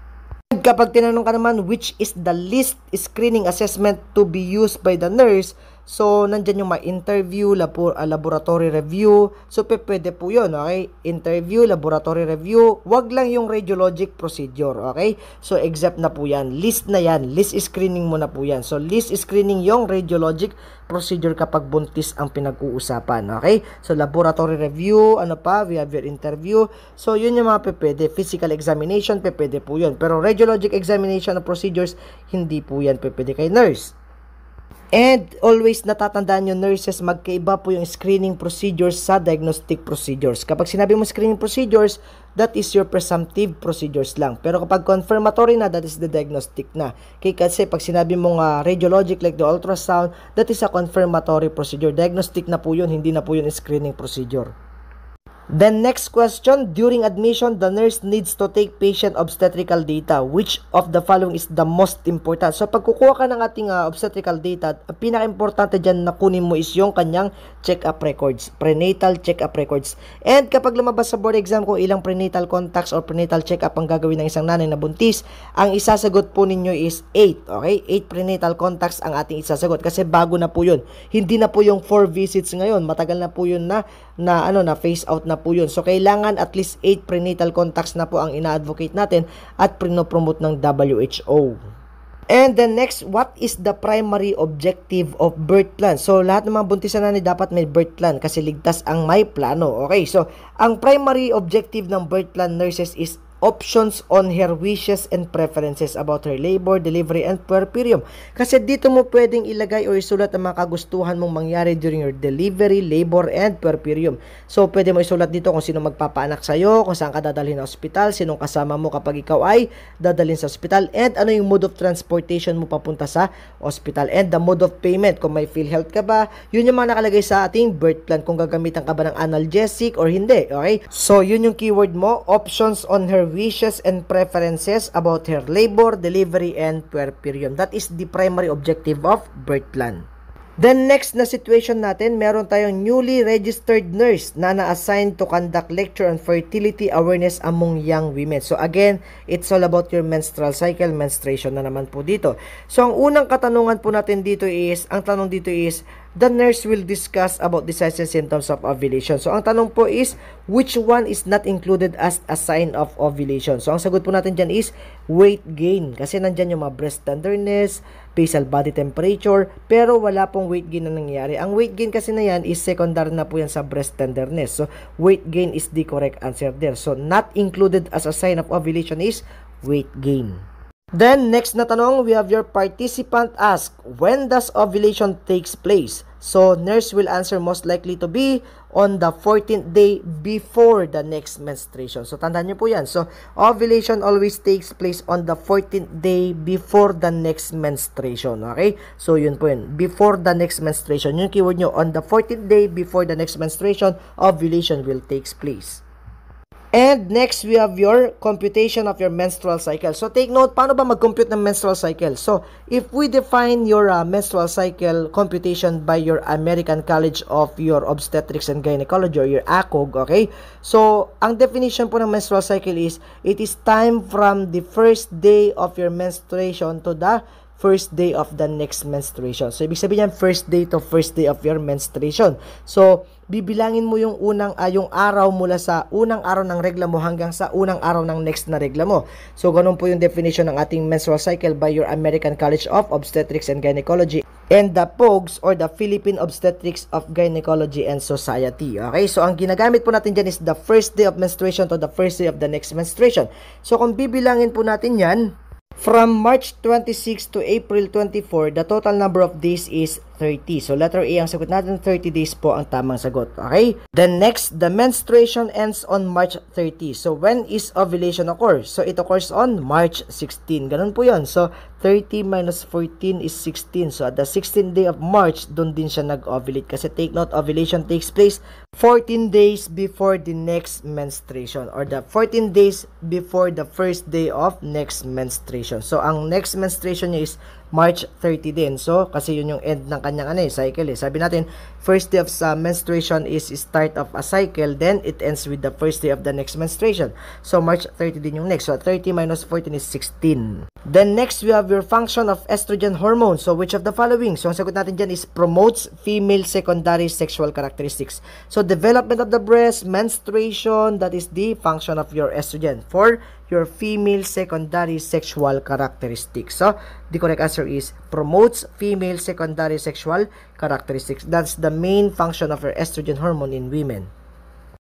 Kapag tinanong ka naman, which is the least screening assessment to be used by the nurse? So, nandyan yung ma-interview, laboratory review. So, pwede po yun, okay? Interview, laboratory review. Wag lang yung radiologic procedure, okay? So, except na po yan. List na yan. List screening mo na po yan. So, list screening yung radiologic procedure kapag buntis ang pinag-uusapan, okay? So, laboratory review, ano pa? We have your interview. So, yun yung mga pwede. Physical examination, pwede po yun. Pero radiologic examination of procedures, hindi po yan pwede kay nurse. And always natatandaan nyo nurses, magkaiba po yung screening procedures sa diagnostic procedures. Kapag sinabi mo screening procedures, that is your presumptive procedures lang. Pero kapag confirmatory na, that is the diagnostic na. Kasi pag sinabi mo radiologic like the ultrasound, that is a confirmatory procedure. Diagnostic na po yun, hindi na po yun screening procedure. Then next question, during admission, the nurse needs to take patient obstetrical data. Which of the following is the most important? So pag kukuha ka ng ating obstetrical data, ang pinaka-importante dyan na kunin mo is yung kanyang check-up records, prenatal check-up records. And kapag lumabas sa board exam kung ilang prenatal contacts or prenatal check-up ang gagawin ng isang nanay na buntis, ang isasagot po ninyo is 8. Okay? 8 prenatal contacts ang ating isasagot kasi bago na po yun. Hindi na po yung 4 visits ngayon. Matagal na po yun na phase out na po yun. So, kailangan at least 8 prenatal contacts na po ang ina-advocate natin at pinopromote ng WHO. And then next, what is the primary objective of birth plan? So, lahat ng mga buntisan na dapat may birth plan kasi ligtas ang may plano. Okay, so, ang primary objective ng birth plan nurses is options on her wishes and preferences about her labor, delivery, and puerperium. Kasi dito mo pwedeng ilagay o isulat ang mga kagustuhan mong mangyari during your delivery, labor, and puerperium. So, pwede mo isulat dito kung sino magpapaanak sa'yo, kung saan ka dadalhin sa ospital, sinong kasama mo kapag ikaw ay dadalhin sa ospital, and ano yung mode of transportation mo papunta sa ospital, and the mode of payment, kung may PhilHealth ka ba, yun yung mga nakalagay sa ating birth plan, kung gagamitan ka ba ng analgesic or hindi, okay? So, yun yung keyword mo, options on her wishes and preferences about her labor, delivery, and puerperium. That is the primary objective of birth plan. Then next na situation natin, meron tayong newly registered nurse na na-assign to conduct lecture on fertility awareness among young women. So again, it's all about your menstrual cycle, menstruation na naman po dito. So ang unang katanungan po natin dito is, ang tanong dito is, the nurse will discuss about the signs and symptoms of ovulation. So ang tanong po is, which one is not included as a sign of ovulation? So ang sagot po natin dyan is weight gain. Kasi nandyan yung mga breast tenderness, basal body temperature, pero wala pong weight gain na nangyayari. Ang weight gain kasi na yan is secondary na po yan sa breast tenderness. So weight gain is the correct answer there. So not included as a sign of ovulation is weight gain. Then, next na tanong, we have your participant ask, when does ovulation takes place? So, nurse will answer most likely to be on the 14th day before the next menstruation. So, tandaan nyo po yan. So, ovulation always takes place on the 14th day before the next menstruation. Okay? So, yun po yun. Before the next menstruation. Yung keyword nyo, on the 14th day before the next menstruation, ovulation will takes place. And next, we have your computation of your menstrual cycle. So, take note, paano ba mag-compute ng menstrual cycle? So, if we define your menstrual cycle computation by your American College of your Obstetrics and Gynecology or your ACOG, okay? So, ang definition po ng menstrual cycle is, it is time from the first day of your menstruation to the first day of the next menstruation. So, ibig sabihin yan, first day to first day of your menstruation. So, bibilangin mo yung yung araw mula sa unang araw ng regla mo hanggang sa unang araw ng next na regla mo. So, ganun po yung definition ng ating menstrual cycle by your American College of Obstetrics and Gynecology and the POGS or the Philippine Obstetrics of Gynecology and Society. Okay? So, ang ginagamit po natin dyan is the first day of menstruation to the first day of the next menstruation. So, kung bibilangin po natin yan, from March 26 to April 24, the total number of days is 30. So, letter A ang sagot natin, 30 days po ang tamang sagot. Okay? Then next, the menstruation ends on March 30. So, when is ovulation occur? So, it occurs on March 16. Ganun po yun. So, 30 minus 14 is 16. So, at the 16th day of March, dun din siya nag-ovulate. Kasi take note, ovulation takes place 14 days before the next menstruation or the 14 days before the first day of next menstruation. So, ang next menstruation niya is March 30 din. So, kasi yun yung end ng kanyang cycle. Sabi natin, first day of menstruation is start of a cycle, then it ends with the first day of the next menstruation. So, March 30 din yung next. So, 30 minus 14 is 16. Then, next, we have your function of estrogen hormone. So, which of the following? So, ang sagot natin dyan is promotes female secondary sexual characteristics. So, development of the breast, menstruation, that is the function of your estrogen for your female secondary sexual characteristics. So, the correct answer is promotes female secondary sexual characteristics. That's the main function of your estrogen hormone in women.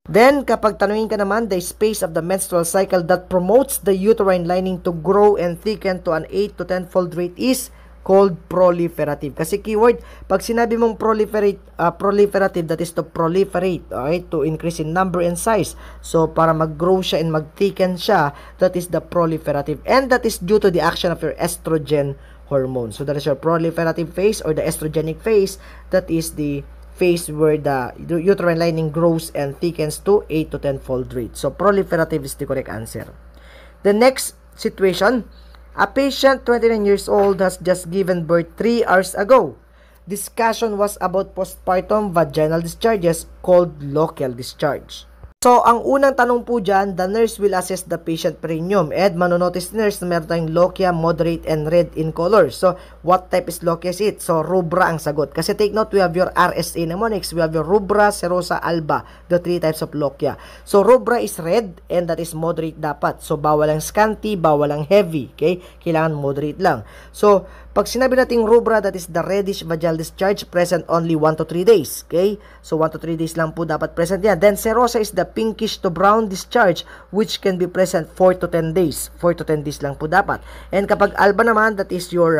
Then, kapag tanungin ka naman, the space of the menstrual cycle that promotes the uterine lining to grow and thicken to an 8 to 10-fold rate is called proliferative. Kasi keyword, pag sinabi mong proliferative, that is to proliferate, okay? To increase in number and size. So, para mag-grow siya and mag-thicken siya, that is the proliferative. And that is due to the action of your estrogen hormone. So, that is your proliferative phase or the estrogenic phase. That is the phase where the uterine lining grows and thickens to 8 to 10-fold rate. So, proliferative is the correct answer. The next situation, a patient 29 years old has just given birth 3 hours ago. Discussion was about postpartum vaginal discharges called local discharge. So, ang unang tanong po dyan, the nurse will assess the patient perineum. And manonotice nurse na meron tayong lochia, moderate, and red in color. So, what type is lochia is it? So, rubra ang sagot. Kasi take note, we have your RSA mnemonics. We have your rubra, serosa, alba. The 3 types of lochia. So, rubra is red and that is moderate dapat. So, bawal ang scanty, bawal ang heavy. Okay? Kailangan moderate lang. So, pag sinabi nating rubra, that is the reddish vaginal discharge, present only 1 to 3 days. Okay? So, 1 to 3 days lang po dapat present yan. Then, serosa is the pinkish to brown discharge, which can be present 4 to 10 days. 4 to 10 days lang po dapat. And kapag alba naman, that is your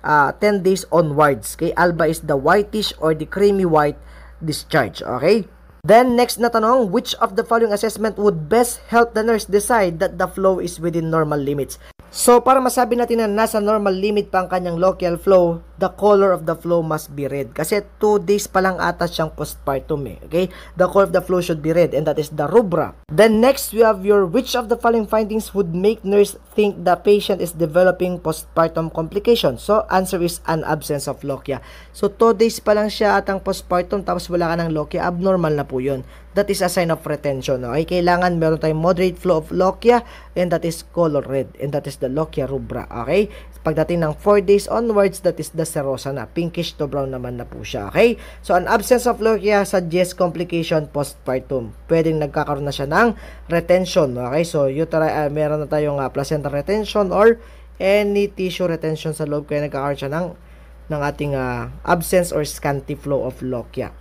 10 days onwards. Okay? Alba is the whitish or the creamy white discharge. Okay? Then, next na tanong, which of the following assessment would best help the nurse decide that the flow is within normal limits? So, para masabi natin na nasa normal limit pa ang kanyang lochial flow, the color of the flow must be red. Kasi 2 days pa lang ata siyang postpartum eh. Okay? The color of the flow should be red and that is the rubra. Then next, we have your which of the following findings would make nurse think the patient is developing postpartum complications? So, answer is an absence of lochia. So, 2 days pa lang siya atang postpartum tapos wala ka ng lochia. Abnormal na po yun. That is a sign of retention. Okay? Kailangan meron tayong moderate flow of lochia and that is color red and that is the lochia rubra. Okay? Pagdating ng 4 days onwards, that is the serosa na. Pinkish to brown naman na po siya. Okay? So, an absence of lochia suggests complication postpartum. Pwedeng nagkakaroon na siya ng retention. Okay? So, meron na tayong placenta retention or any tissue retention sa loob kaya nagkakaroon siya ng ating absence or scanty flow of lochia.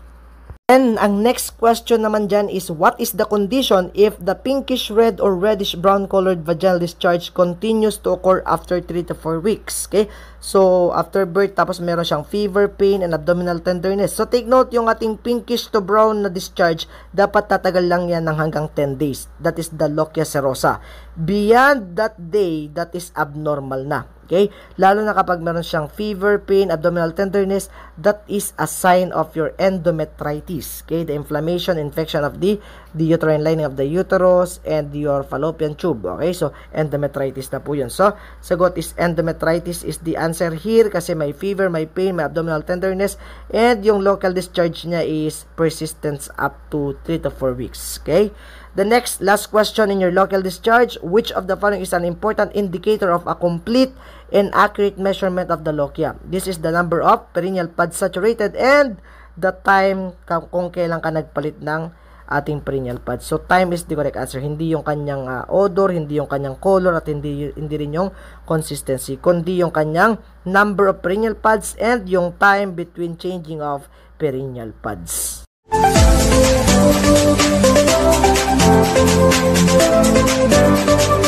And ang next question naman dyan is, what is the condition if the pinkish red or reddish brown colored vaginal discharge continues to occur after 3 to 4 weeks? Okay? So, after birth, tapos meron siyang fever, pain, and abdominal tenderness. So, take note, yung ating pinkish to brown na discharge, dapat tatagal lang yan ng hanggang 10 days. That is the lochia serosa. Beyond that day, that is abnormal na. Okay? Lalo na kapag meron siyang fever, pain, abdominal tenderness, that is a sign of your endometritis. Okay? The inflammation, infection of the uterine lining of the uterus and your fallopian tube. Okay? So, endometritis na po yun. So, sagot is endometritis is the answer here kasi may fever, may pain, may abdominal tenderness, and yung local discharge niya is persistence up to 3 to 4 weeks. Okay? The next, last question in your local discharge, which of the following is an important indicator of a complete and accurate measurement of the lochia? This is the number of perineal pads saturated and the time kung kailan ka nagpalit ng ating perineal pads. So, time is the correct answer. Hindi yung kanyang odor, hindi yung kanyang color, at hindi rin yung consistency, kundi yung kanyang number of perineal pads and yung time between changing of perineal pads. Thank you.